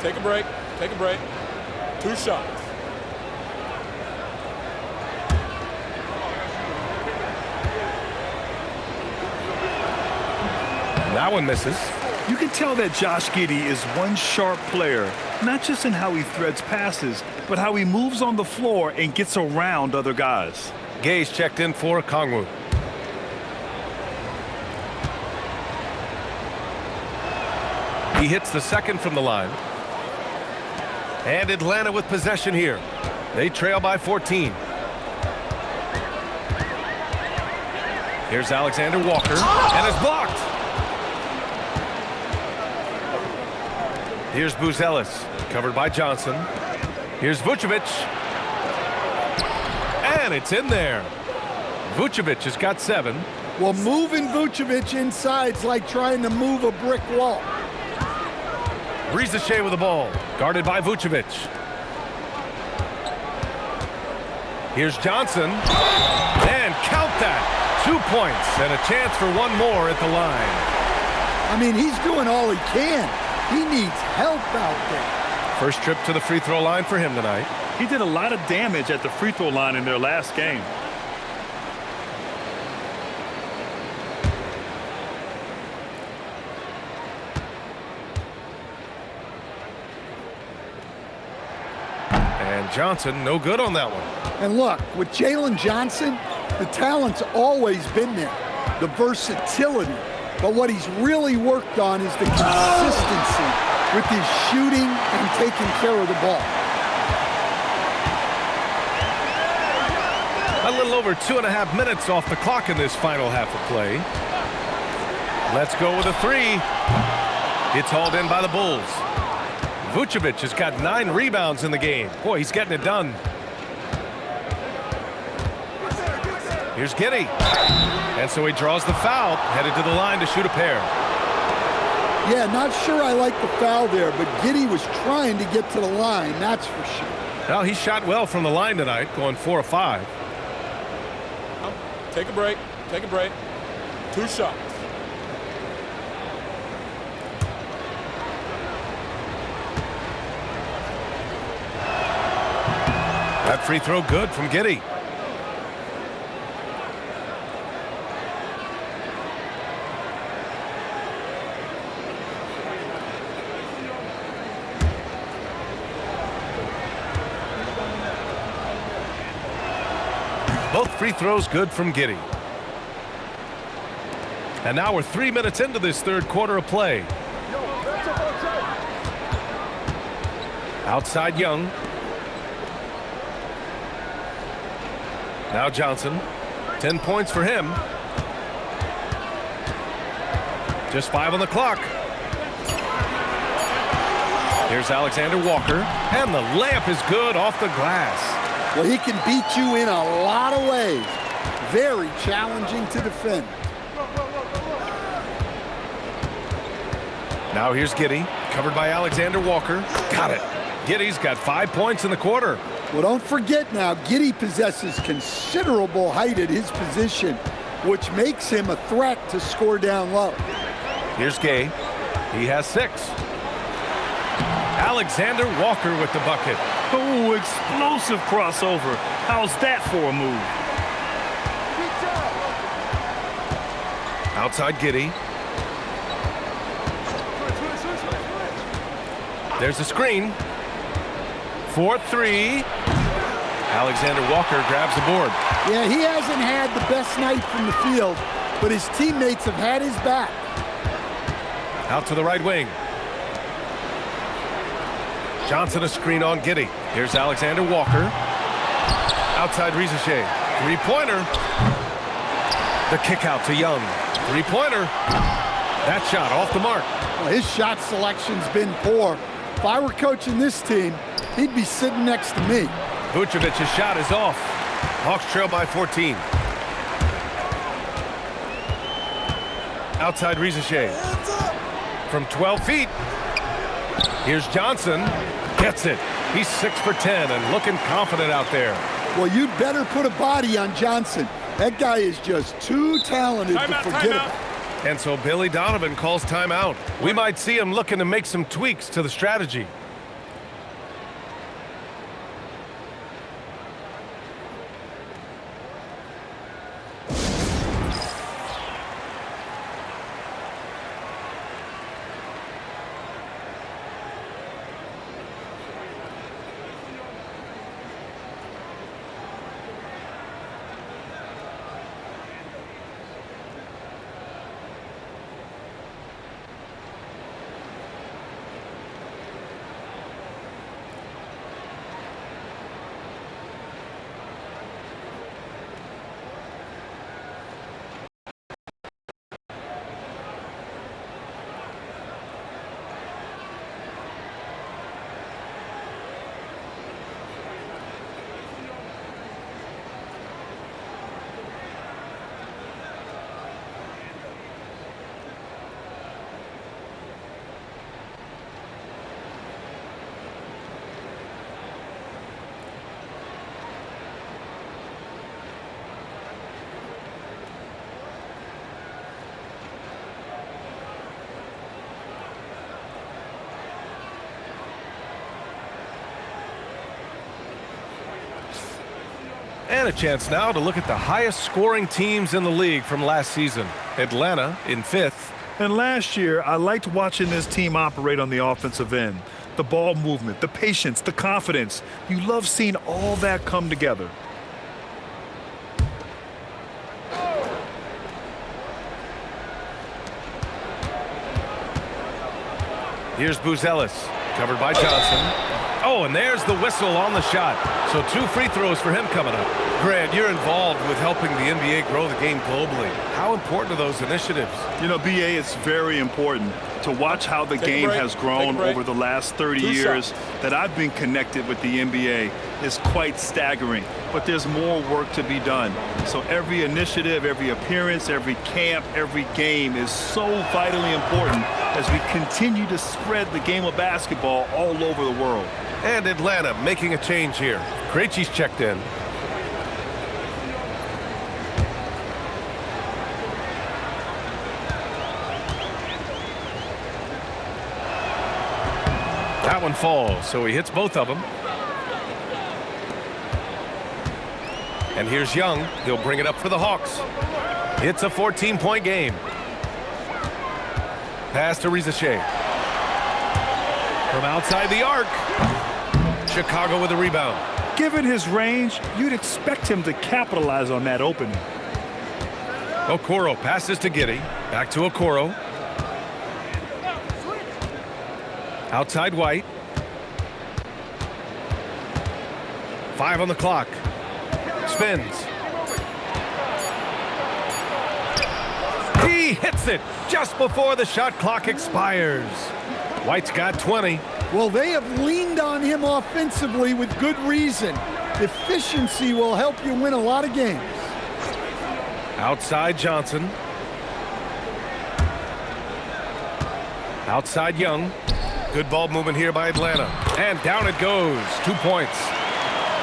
Take a break. Take a break. 2 shots. That one misses. You can tell that Josh Giddey is one sharp player, not just in how he threads passes, but how he moves on the floor and gets around other guys. Gay's checked in for Okongwu. He hits the 2nd from the line. And Atlanta with possession here. They trail by 14. Here's Alexander Walker, and it's blocked. Here's Buzelis, covered by Johnson. Here's Vucevic. And it's in there. Vucevic has got 7. Well, moving Vucevic inside's like trying to move a brick wall. Shai with the ball, guarded by Vucevic. Here's Johnson, and count that. 2 points and a chance for one more at the line. I mean, he's doing all he can. He needs help out there. First trip to the free throw line for him tonight. He did a lot of damage at the free throw line in their last game. And Johnson, no good on that one. And look, with Jalen Johnson, the talent's always been there, the versatility. But what he's really worked on is the consistency with his shooting and taking care of the ball. A little over 2.5 minutes off the clock in this final half of play. Let's go with a 3. It's hauled in by the Bulls. Vucevic has got 9 rebounds in the game. Boy, he's getting it done. Here's Giddey. And so he draws the foul, headed to the line to shoot a pair. Yeah, not sure I like the foul there, but Giddey was trying to get to the line, that's for sure. Well, he shot well from the line tonight, going 4 of 5. Take a break. Take a break. 2 shots. That free throw good from Giddey. Both free throws good from Giddey. And now we're 3 minutes into this third quarter of play. Outside Young. Now Johnson. 10 points for him. Just 5 on the clock. Here's Alexander Walker, and the layup is good off the glass. Well, he can beat you in a lot of ways. Very challenging to defend. Now here's Giddey, covered by Alexander Walker. Got it. Giddey's got 5 points in the quarter. Well, don't forget now, Giddey possesses considerable height at his position, which makes him a threat to score down low. Here's Gay. He has 6. Alexander Walker with the bucket. Oh, explosive crossover. How's that for a move? Outside Giddey. There's a screen. 4-3. Alexander Walker grabs the board. Yeah, he hasn't had the best night from the field, but his teammates have had his back. Out to the right wing. Johnson a screen on Giddey. Here's Alexander Walker. Outside Rizeshe. Three-pointer. The kick out to Young. Three-pointer. That shot off the mark. Well, his shot selection's been poor. If I were coaching this team, he'd be sitting next to me. Vucevic's shot is off. Hawks trail by 14. Outside Rizeshe. From 12 feet. Here's Johnson. Gets it. He's 6 for 10 and looking confident out there. Well, you'd better put a body on Johnson. That guy is just too talented to forget about. And so Billy Donovan calls timeout. We might see him looking to make some tweaks to the strategy. And a chance now to look at the highest scoring teams in the league from last season. Atlanta in 5th. And last year, I liked watching this team operate on the offensive end. The ball movement, the patience, the confidence. You love seeing all that come together. Here's Buzelis, covered by Johnson. Oh, and there's the whistle on the shot. So 2 free throws for him coming up. Grant, you're involved with helping the NBA grow the game globally. How important are those initiatives? You know, BA, it's very important to watch how the game has grown over the last 30 years that I've been connected with the NBA. Is quite staggering, but there's more work to be done. So every initiative, every appearance, every camp, every game is so vitally important as we continue to spread the game of basketball all over the world. And Atlanta making a change here. Krejci's checked in. That one falls, so he hits both of them. And here's Young. He'll bring it up for the Hawks. It's a 14-point game. Pass to Rizeshe. From outside the arc. Chicago with a rebound. Given his range, you'd expect him to capitalize on that opening. Okoro passes to Giddey. Back to Okoro. Outside White. 5 on the clock. Spins. He hits it just before the shot clock expires. White's got 20. Well, they have leaned on him offensively with good reason. Efficiency will help you win a lot of games. Outside Johnson. Outside Young. Good ball movement here by Atlanta. And down it goes. 2 points.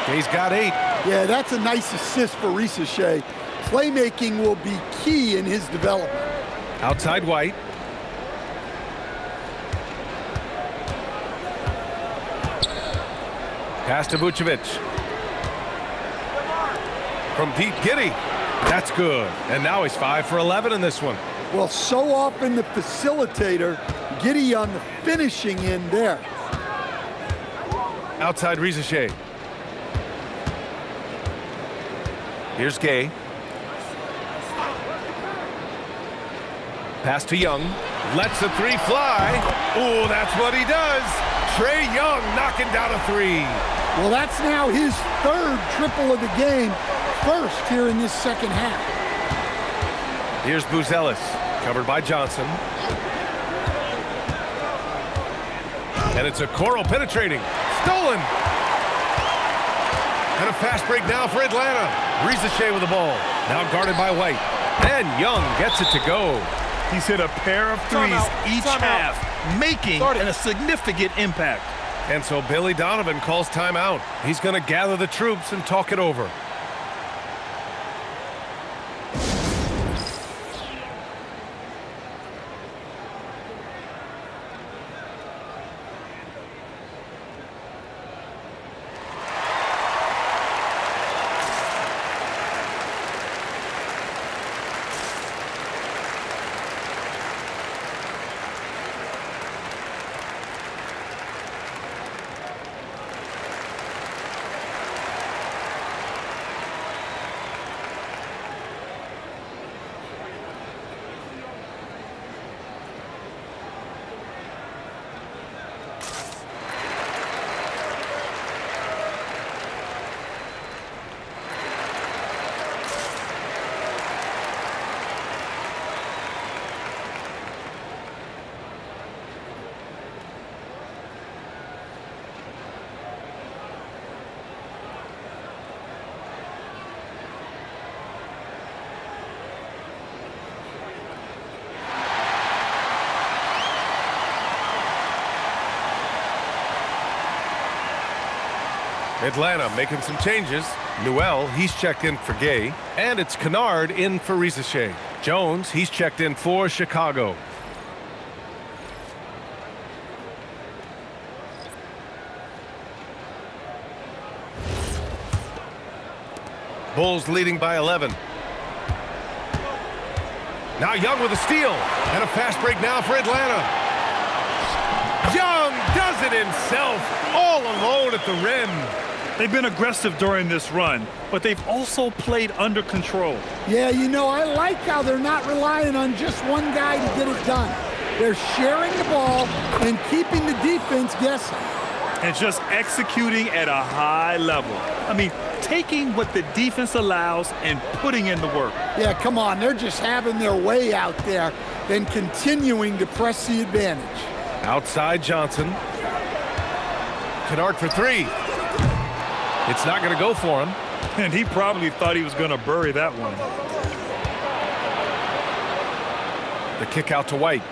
He's got 8. Yeah, that's a nice assist for Shai. Playmaking will be key in his development. Outside White. Pass to Vucevic. From deep, Giddey. That's good. And now he's 5 for 11 in this one. Well, so often the facilitator, Giddey on the finishing end there. Outside Shai. Here's Gay. Pass to Young. Lets the 3 fly. Oh, that's what he does. Trae Young knocking down a 3. Well, that's now his 3rd triple of the game. First here in this second half. Here's Buzelis, covered by Johnson. And it's a Okoro penetrating. Stolen. And a fast break now for Atlanta. Shai with the ball. Now guarded by White. And Young gets it to go. He's hit a pair of threes each half, making a significant impact. And so Billy Donovan calls timeout. He's going to gather the troops and talk it over. Atlanta making some changes. Newell, he's checked in for Gay. And it's Kennard in for Shai. Jones, he's checked in for Chicago. Bulls leading by 11. Now Young with a steal. And a fast break now for Atlanta. Young does it himself, all alone at the rim. They've been aggressive during this run, but they've also played under control. Yeah, you know, I like how they're not relying on just one guy to get it done. They're sharing the ball and keeping the defense guessing. And just executing at a high level. I mean, taking what the defense allows and putting in the work. Yeah, come on. They're just having their way out there and continuing to press the advantage. Outside Johnson. Kennard for 3. It's not going to go for him. And he probably thought he was going to bury that one. The kick out to White.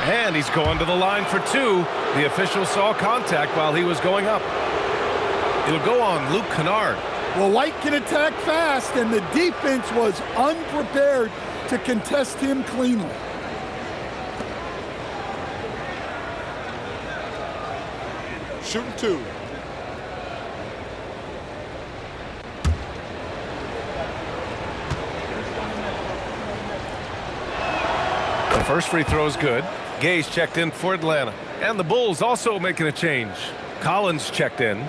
And he's going to the line for 2. The official saw contact while he was going up. It'll go on Luke Kennard. Well, White can attack fast, and the defense was unprepared to contest him cleanly. Shooting 2. The first free throw is good. Gay's checked in for Atlanta. And the Bulls also making a change. Collins checked in.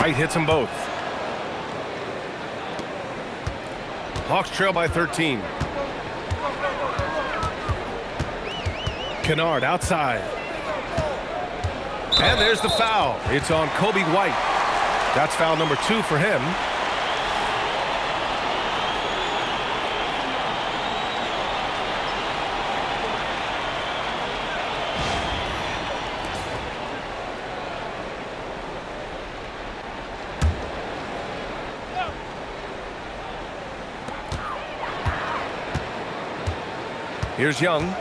White hits them both. Hawks trail by 13. Kennard outside. And there's the foul. It's on Kobe White. That's foul number 2 for him. Here's Young.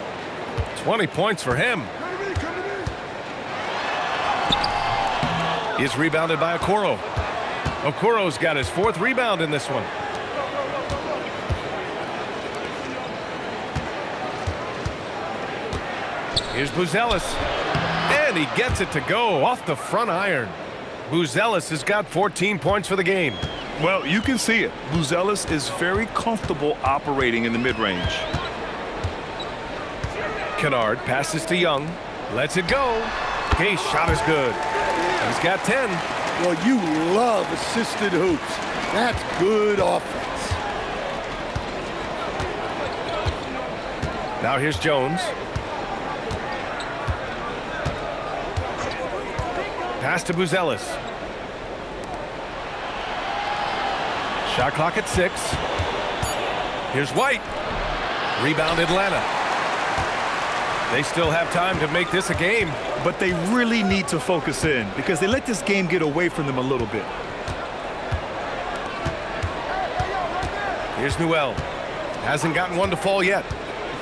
20 points for him. He's rebounded by Okoro. Okoro's got his 4th rebound in this one. Here's Buzelis. And he gets it to go off the front iron. Buzelis has got 14 points for the game. Well, you can see it. Buzelis is very comfortable operating in the mid-range. Kennard passes to Young. Lets it go. His shot is good. He's got 10. Well, you love assisted hoops. That's good offense. Now here's Jones. Pass to Buzelis. Shot clock at 6. Here's White. Rebound Atlanta. They still have time to make this a game. But they really need to focus in because they let this game get away from them a little bit. Here's Newell. Hasn't gotten one to fall yet.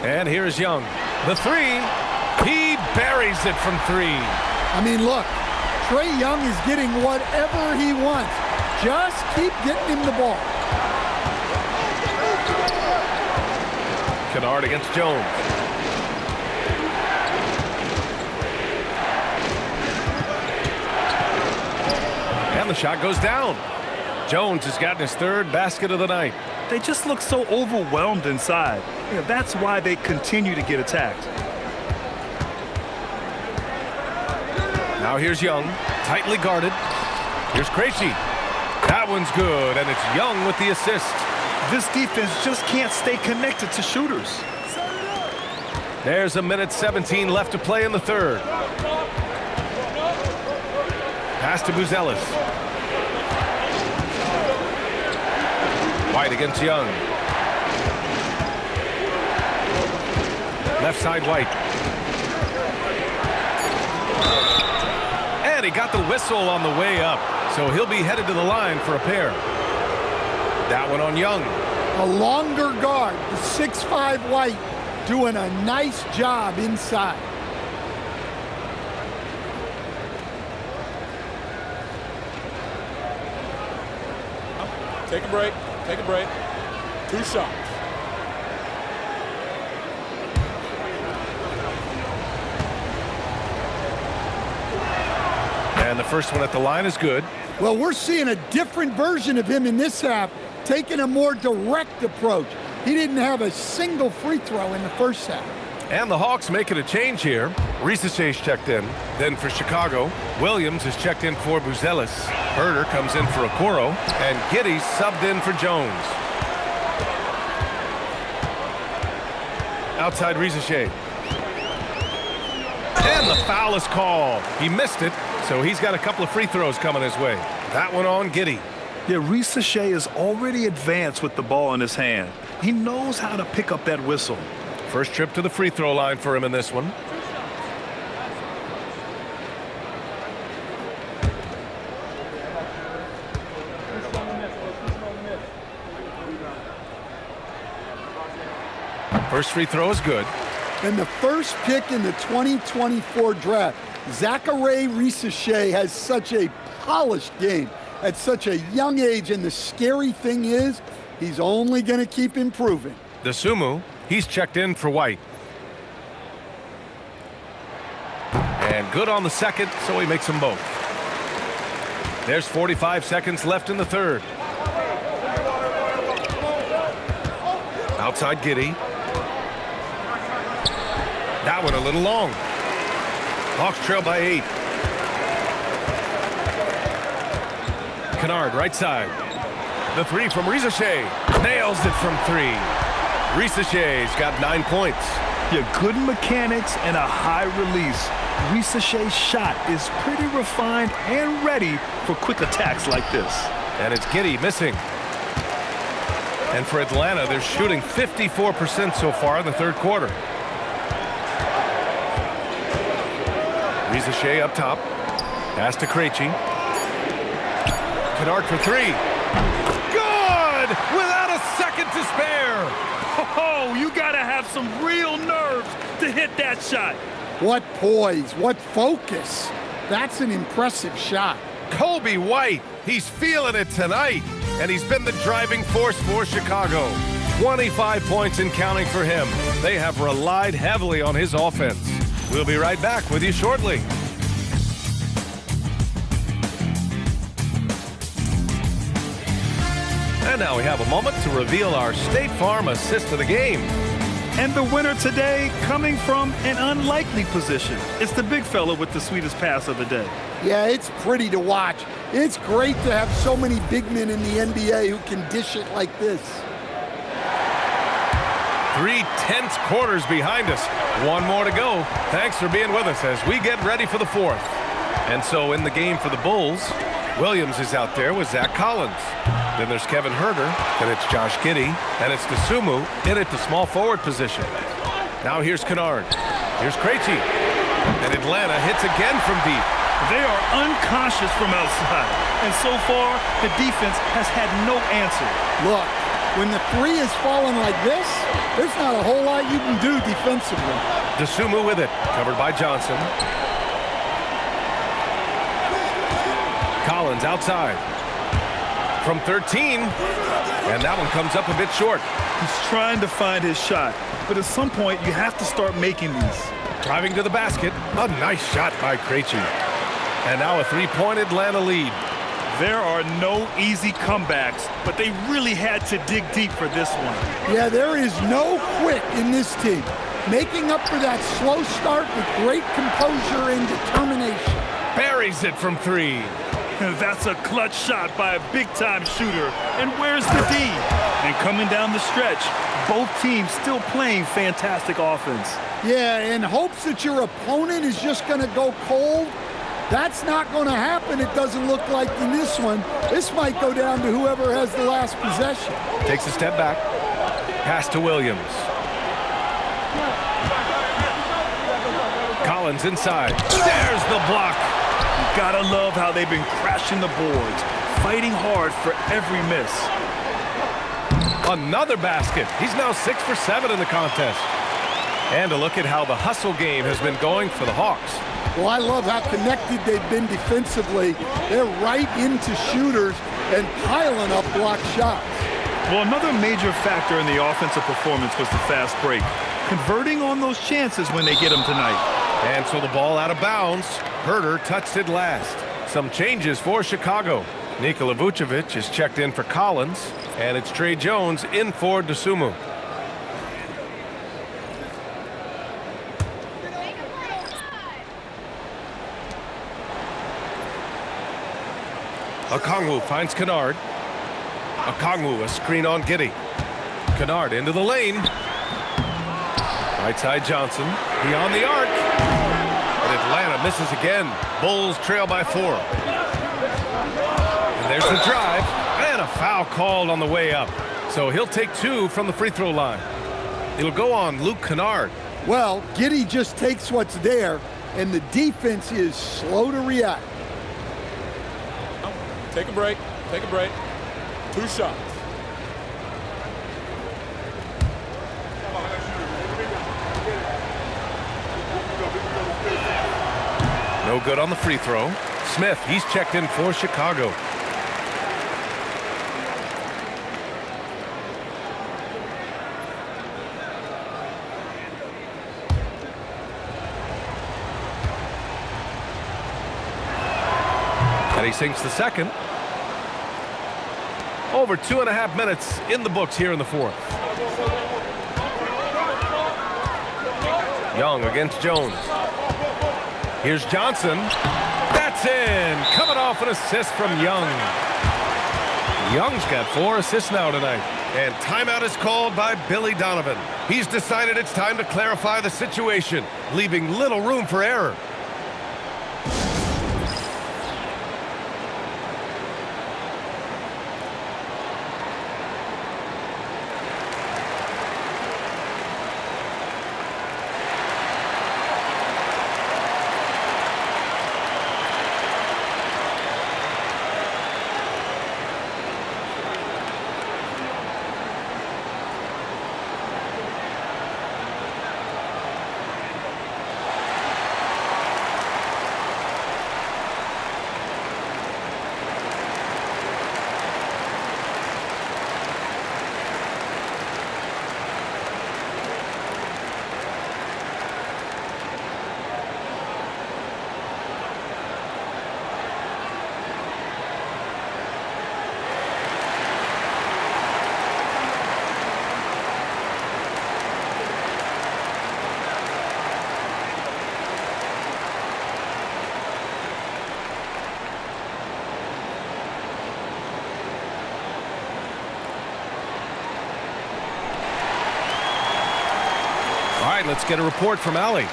And here's Young. The 3. He buries it from 3. I mean, look, Trae Young is getting whatever he wants. Just keep getting him the ball. Kennard against Jones. And the shot goes down. Jones has gotten his 3rd basket of the night. They just look so overwhelmed inside. That's why they continue to get attacked. Now here's Young, tightly guarded. Here's Krejci. That one's good, and it's Young with the assist. This defense just can't stay connected to shooters. There's a minute 17 left to play in the 3rd. Pass to Buzelis. White against Young. Left side White. And he got the whistle on the way up, so he'll be headed to the line for a pair. That one on Young. A longer guard, the 6'5" White, doing a nice job inside. Take a break. Take a break. 2 shots. And the first one at the line is good. Well, we're seeing a different version of him in this half, taking a more direct approach. He didn't have a single free throw in the first half. And the Hawks making a change here. Risse's checked in. Then for Chicago, Williams is checked in for Buzelis. Herter comes in for Okoro. And Giddey's subbed in for Jones. Outside Risache. And the foul is called. He missed it, so he's got a couple of free throws coming his way. That one on Giddey. Yeah, Risache is already advanced with the ball in his hand. He knows how to pick up that whistle. First trip to the free throw line for him in this one. First free throw is good. And the first pick in the 2024 draft, Zachary Risache has such a polished game at such a young age, and the scary thing is he's only going to keep improving. The Sumu, he's checked in for White. And good on the second, so he makes them both. There's 45 seconds left in the 3rd. Outside Giddey. That one a little long. Hawks trail by 8. Kennard, right side. The 3 from Risache. Nails it from 3. Risache's got 9 points. Yeah, good mechanics and a high release. Shai's shot is pretty refined and ready for quick attacks like this. And it's Giddey missing. And for Atlanta, they're shooting 54% so far in the third quarter. Shai up top. Pass to Krejci. Kennard for three. Good! Without a second to spare. Oh, you got to have some real nerves to hit that shot. What poise, what focus. That's an impressive shot. Kobe White, he's feeling it tonight, and he's been the driving force for Chicago. 25 points and counting for him. They have relied heavily on his offense. We'll be right back with you shortly. And now we have a moment to reveal our State Farm assist of the game. And the winner today coming from an unlikely position. It's the big fella with the sweetest pass of the day. Yeah, it's pretty to watch. It's great to have so many big men in the NBA who can dish it like this. 3 tense quarters behind us. One more to go. Thanks for being with us as we get ready for the fourth. And so in the game for the Bulls, Williams is out there with Zach Collins. Then there's Kevin Huerter, then it's Josh Giddey, and it's Dosunmu in at the small forward position. Now here's Kennard. Here's Krejci. And Atlanta hits again from deep. They are unconscious from outside. And so far, the defense has had no answer. Look, when the three is falling like this, there's not a whole lot you can do defensively. Dosunmu with it, covered by Johnson. Collins outside. From 13, and that one comes up a bit short. He's trying to find his shot, but at some point, you have to start making these. Driving to the basket, a nice shot by Krejci. And now a three-point Atlanta lead. There are no easy comebacks, but they really had to dig deep for this one. Yeah, there is no quit in this team. Making up for that slow start with great composure and determination. Buries it from three. That's a clutch shot by a big-time shooter. And where's the D? And coming down the stretch, both teams still playing fantastic offense. Yeah, in hopes that your opponent is just going to go cold. That's not going to happen, it doesn't look like in this one. This might go down to whoever has the last possession. Takes a step back. Pass to Williams. Collins inside. There's the block. You gotta love how they've been crashing the boards, fighting hard for every miss. Another basket. He's now 6 for 7 in the contest. And a look at how the hustle game has been going for the Hawks. Well, I love how connected they've been defensively. They're right into shooters and piling up block shots. Well, another major factor in the offensive performance was the fast break. Converting on those chances when they get them tonight. And so the ball out of bounds. Huerter touched it last. Some changes for Chicago. Nikola Vucevic is checked in for Collins, and it's Trey Jones in for Dosunmu. Okongwu finds Kennard. Okongwu, a screen on Giddey. Kennard into the lane. Right side Johnson. Beyond the arc. But Atlanta misses again. Bulls trail by 4. And there's the drive. And a foul called on the way up. So he'll take 2 from the free throw line. It'll go on Luke Kennard. Well, Giddey just takes what's there, and the defense is slow to react. Take a break. Take a break. 2 shots. No good on the free throw. Smith, he's checked in for Chicago. And he sinks the second. Over 2.5 minutes in the books here in the fourth. Young against Jones. Here's Johnson. That's in. Coming off an assist from Young. Young's got 4 assists now tonight. And timeout is called by Billy Donovan. He's decided it's time to clarify the situation, leaving little room for error. All right, let's get a report from Allie.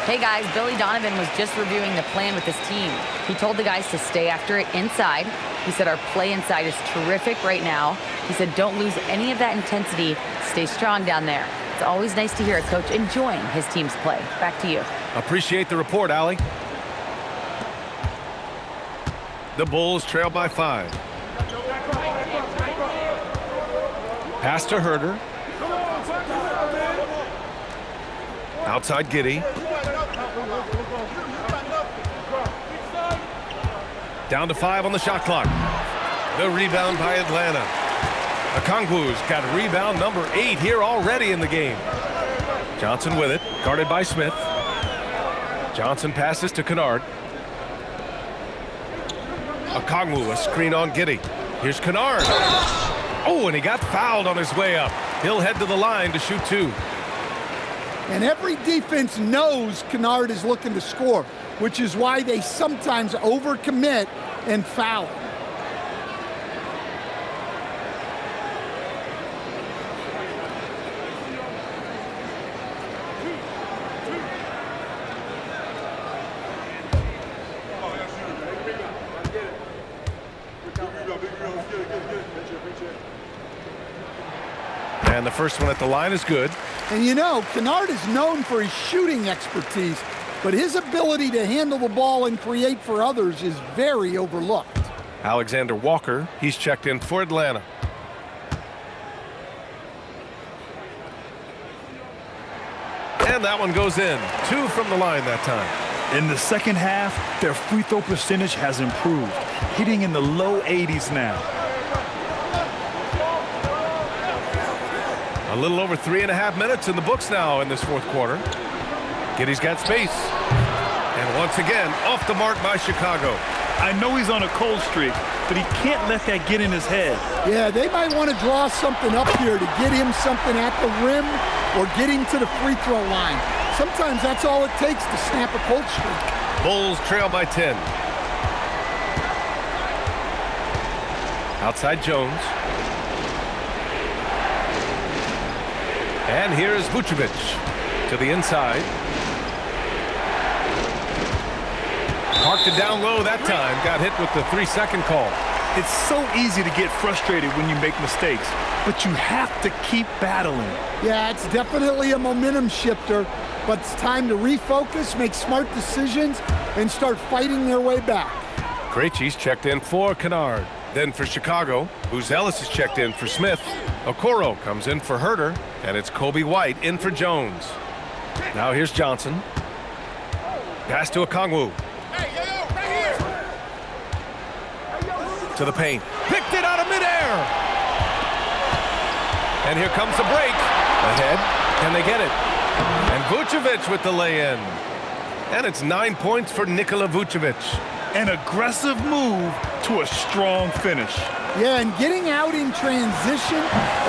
Hey guys, Billy Donovan was just reviewing the plan with his team. He told the guys to stay after it inside. He said our play inside is terrific right now. He said don't lose any of that intensity. Stay strong down there. It's always nice to hear a coach enjoying his team's play. Back to you. Appreciate the report, Allie. The Bulls trail by 5. Pass to Herder. Outside Giddey. Down to 5 on the shot clock. The rebound by Atlanta. Okongwu's got rebound number 8 here already in the game. Johnson with it, guarded by Smith. Johnson passes to Kennard. Okongwu, a screen on Giddey. Here's Kennard. Oh, and he got fouled on his way up. He'll head to the line to shoot 2. And every defense knows Kennard is looking to score, which is why they sometimes overcommit and foul. And the first one at the line is good. And you know, Kennard is known for his shooting expertise, but his ability to handle the ball and create for others is very overlooked. Alexander Walker, he's checked in for Atlanta. And that one goes in. 2 from the line that time. In the second half, their free throw percentage has improved, hitting in the low 80s now. A little over 3.5 minutes in the books now in this fourth quarter. Giddey's got space. And once again, off the mark by Chicago. I know he's on a cold streak, but he can't let that get in his head. Yeah, they might want to draw something up here to get him something at the rim or get him to the free throw line. Sometimes that's all it takes to snap a cold streak. Bulls trail by 10. Outside Jones. And here's Vucevic to the inside. Parked it down low that time. Got hit with the 3-second call. It's so easy to get frustrated when you make mistakes, but you have to keep battling. Yeah, it's definitely a momentum shifter, but it's time to refocus, make smart decisions, and start fighting their way back. Krejci's checked in for Kennard. Then for Chicago, Ellis is checked in for Smith. Okoro comes in for Herder, and it's Kobe White in for Jones. Now here's Johnson. Pass to Okongwu. To the paint. Picked it out of midair. And here comes the break. Ahead. Can they get it? And Vucevic with the lay-in. And it's 9 points for Nikola Vucevic. An aggressive move to a strong finish. Yeah, and getting out in transition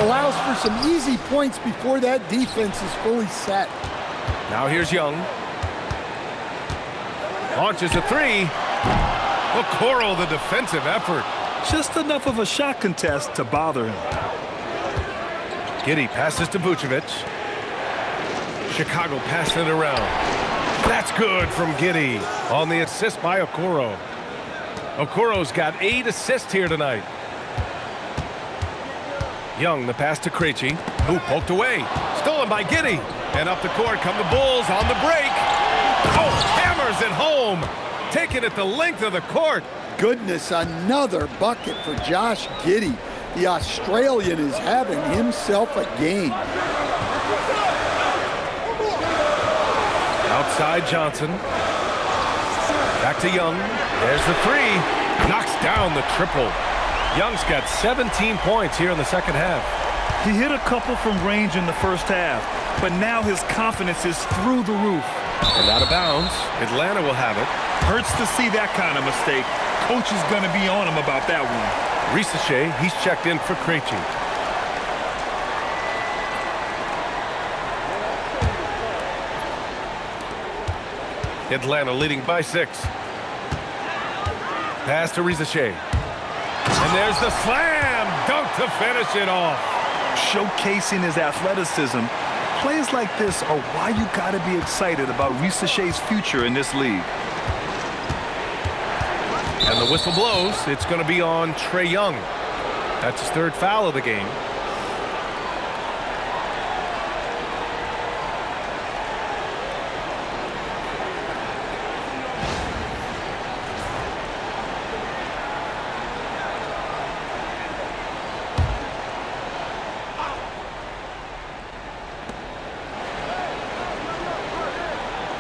allows for some easy points before that defense is fully set. Now here's Young. Launches a 3. Okoro, the defensive effort. Just enough of a shot contest to bother him. Giddey passes to Vucevic. Chicago passing it around. That's good from Giddey on the assist by Okoro. Okoro's got 8 assists here tonight. Young, the pass to Krejci, who poked away. Stolen by Giddey. And up the court come the Bulls on the break. Oh, hammers it home. Taking it the length of the court. Goodness, another bucket for Josh Giddey. The Australian is having himself a game. Outside Johnson. Back to Young. There's the three. Knocks down the triple. Young's got 17 points here in the second half. He hit a couple from range in the first half, but now his confidence is through the roof. And out of bounds. Atlanta will have it. Hurts to see that kind of mistake. Coach is going to be on him about that one. Shai, he's checked in for Krejci. Atlanta leading by 6. Pass to Shai. And there's the slam dunk to finish it off. Showcasing his athleticism. Plays like this are why you got to be excited about Shai's future in this league. And the whistle blows. It's going to be on Trae Young. That's his 3rd foul of the game.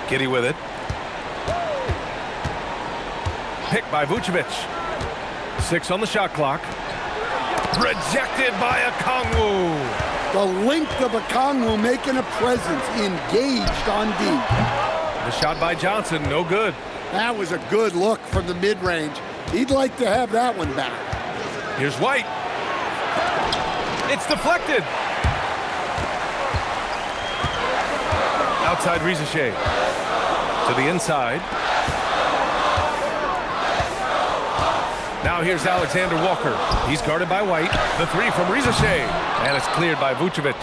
Giddey with it. Picked by Vucevic. 6 on the shot clock. Rejected by Okongwu. The length of Okongwu making a presence, engaged on D. The shot by Johnson, no good. That was a good look from the mid-range. He'd like to have that one back. Here's White. It's deflected. Outside Shai. To the inside. Now here's Alexander Walker. He's guarded by White. The 3 from Shai. And it's cleared by Vucevic.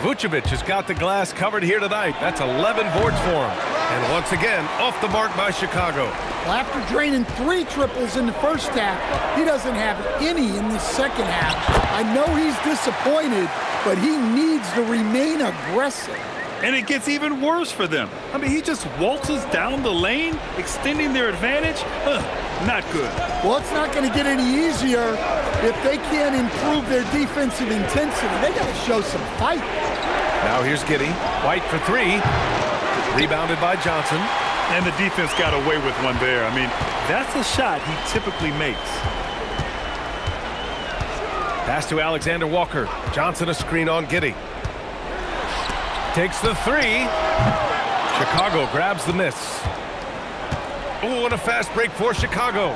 Vucevic has got the glass covered here tonight. That's 11 boards for him. And once again, off the mark by Chicago. Well, after draining 3 triples in the first half, he doesn't have any in the second half. I know he's disappointed, but he needs to remain aggressive. And it gets even worse for them. I mean, he just waltzes down the lane, extending their advantage. Not good. Well, it's not going to get any easier if they can't improve their defensive intensity. They got to show some fight. Now here's Giddey. White for 3. Rebounded by Johnson. And the defense got away with one there. I mean, that's a shot he typically makes. Pass to Alexander Walker. Johnson a screen on Giddey. Takes the 3. Chicago grabs the miss. Oh, and a fast break for Chicago.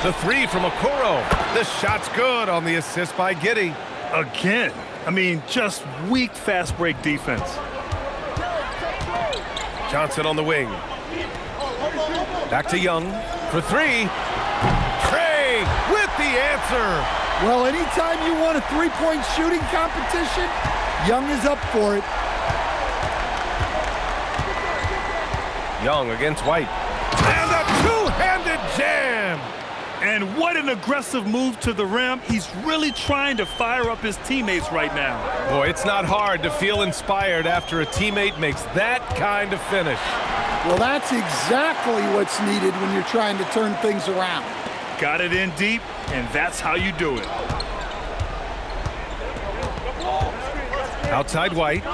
The 3 from Okoro. The shot's good on the assist by Giddey. Again, I mean, just weak fast break defense. Johnson on the wing. Back to Young for 3. Trae with the answer. Well, anytime you want a 3-point shooting competition, Young is up for it. Young against White. And a two-handed jam. And what an aggressive move to the rim. He's really trying to fire up his teammates right now. Boy, it's not hard to feel inspired after a teammate makes that kind of finish. Well, that's exactly what's needed when you're trying to turn things around. Got it in deep, and that's how you do it. Outside White.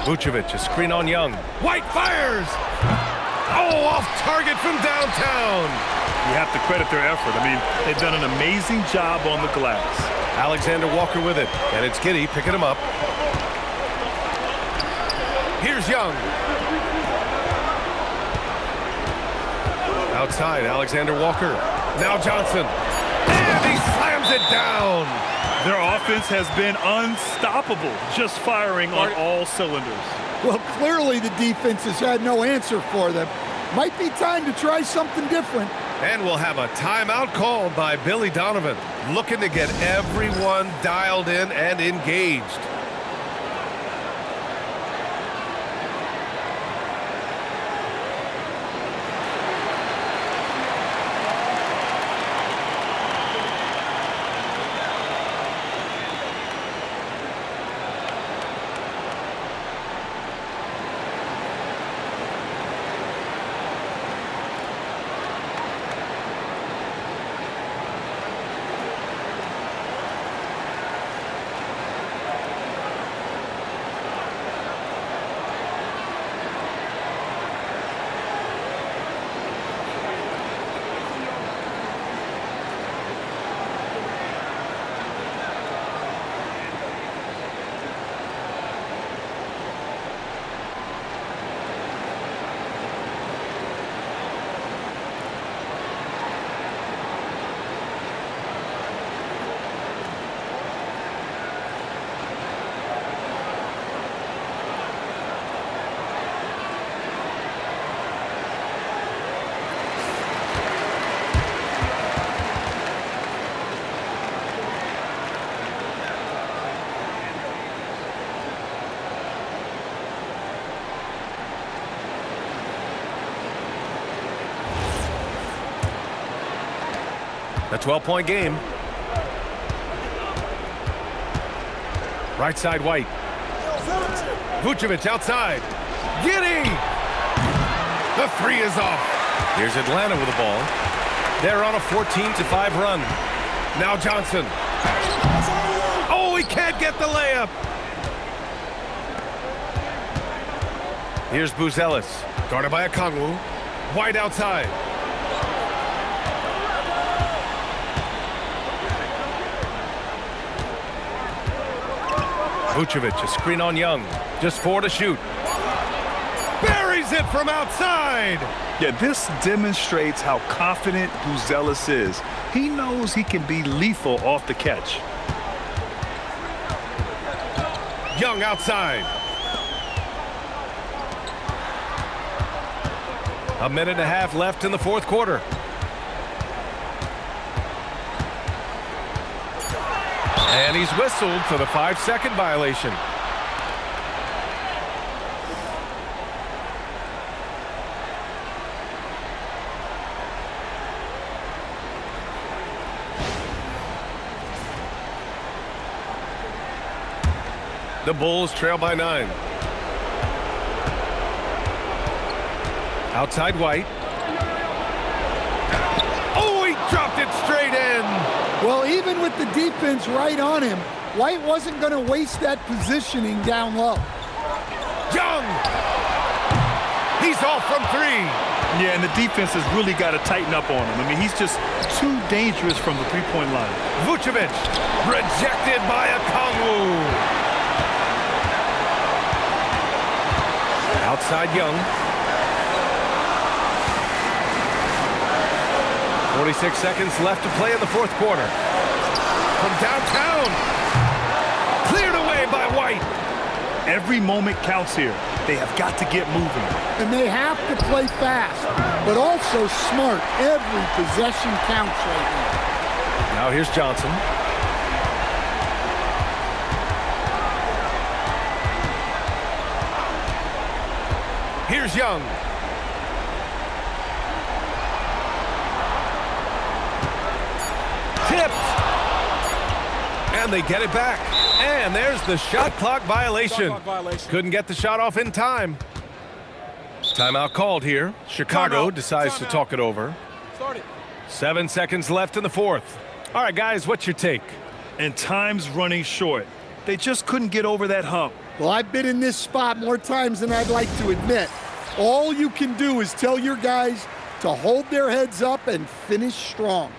Vucevic, a screen on Young. White fires! Oh, off target from downtown. You have to credit their effort. I mean, they've done an amazing job on the glass. Alexander Walker with it, and it's Giddey picking him up. Here's Young. Outside, Alexander Walker. Now Johnson. And he slams it down. Their offense has been unstoppable, just firing on all cylinders. Well, clearly the defense has had no answer for them. Might be time to try something different. And we'll have a timeout called by Billy Donovan. looking to get everyone dialed in and engaged. A 12-point game. Right side, White. Vucevic outside. Giddy! The three is off. Here's Atlanta with the ball. They're on a 14-5 run. Now Johnson. Oh, he can't get the layup. Here's Buzelis. Guarded by Okongwu. White outside. Vucevic, a screen on Young. Just 4 to shoot. Buries it from outside. Yeah, this demonstrates how confident Buzelis is. He knows he can be lethal off the catch. Young outside. A minute and a half left in the fourth quarter. And he's whistled for the 5-second violation. The Bulls trail by 9. Outside White. Oh, he dropped it straight in. Well, even with the defense right on him, White wasn't going to waste that positioning down low. Young! He's off from 3. Yeah, and the defense has really got to tighten up on him. I mean, he's just too dangerous from the three-point line. Vucevic, rejected by Okongwu. Outside Young. 46 seconds left to play in the fourth quarter. From downtown. Cleared away by White. Every moment counts here. They have got to get moving. And they have to play fast, but also smart. Every possession counts right now. Now here's Johnson. Here's Young. Tipped. And they get it back. And there's the shot clock violation. Couldn't get the shot off in time. Timeout called here. Chicago decides to talk it over. 7 seconds left in the fourth. All right, guys, what's your take? And time's running short. They just couldn't get over that hump. Well, I've been in this spot more times than I'd like to admit. All you can do is tell your guys to hold their heads up and finish strong.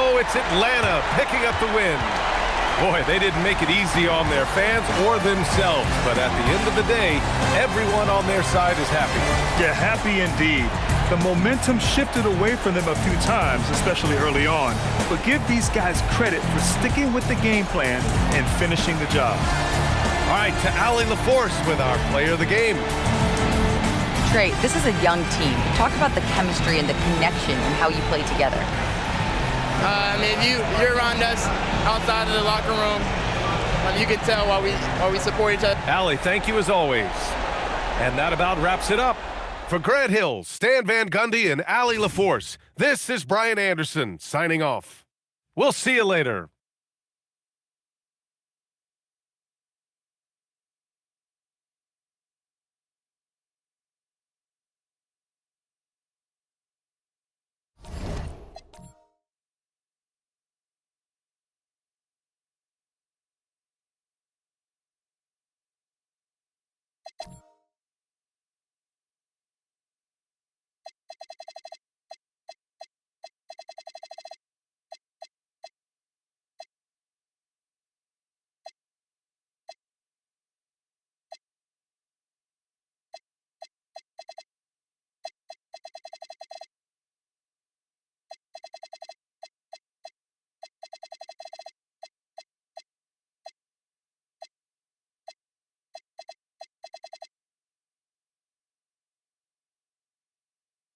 So it's Atlanta picking up the win. Boy, they didn't make it easy on their fans or themselves, but at the end of the day, everyone on their side is happy. Yeah, happy indeed. The momentum shifted away from them a few times, especially early on, but give these guys credit for sticking with the game plan and finishing the job. All right, to Allie LaForce with our player of the game. Trey, this is a young team. Talk about the chemistry and the connection and how you play together. You're around us outside of the locker room. You can tell why we support each other. Allie, thank you as always. And that about wraps it up. For Grant Hill, Stan Van Gundy, and Allie LaForce, this is Brian Anderson signing off. We'll see you later.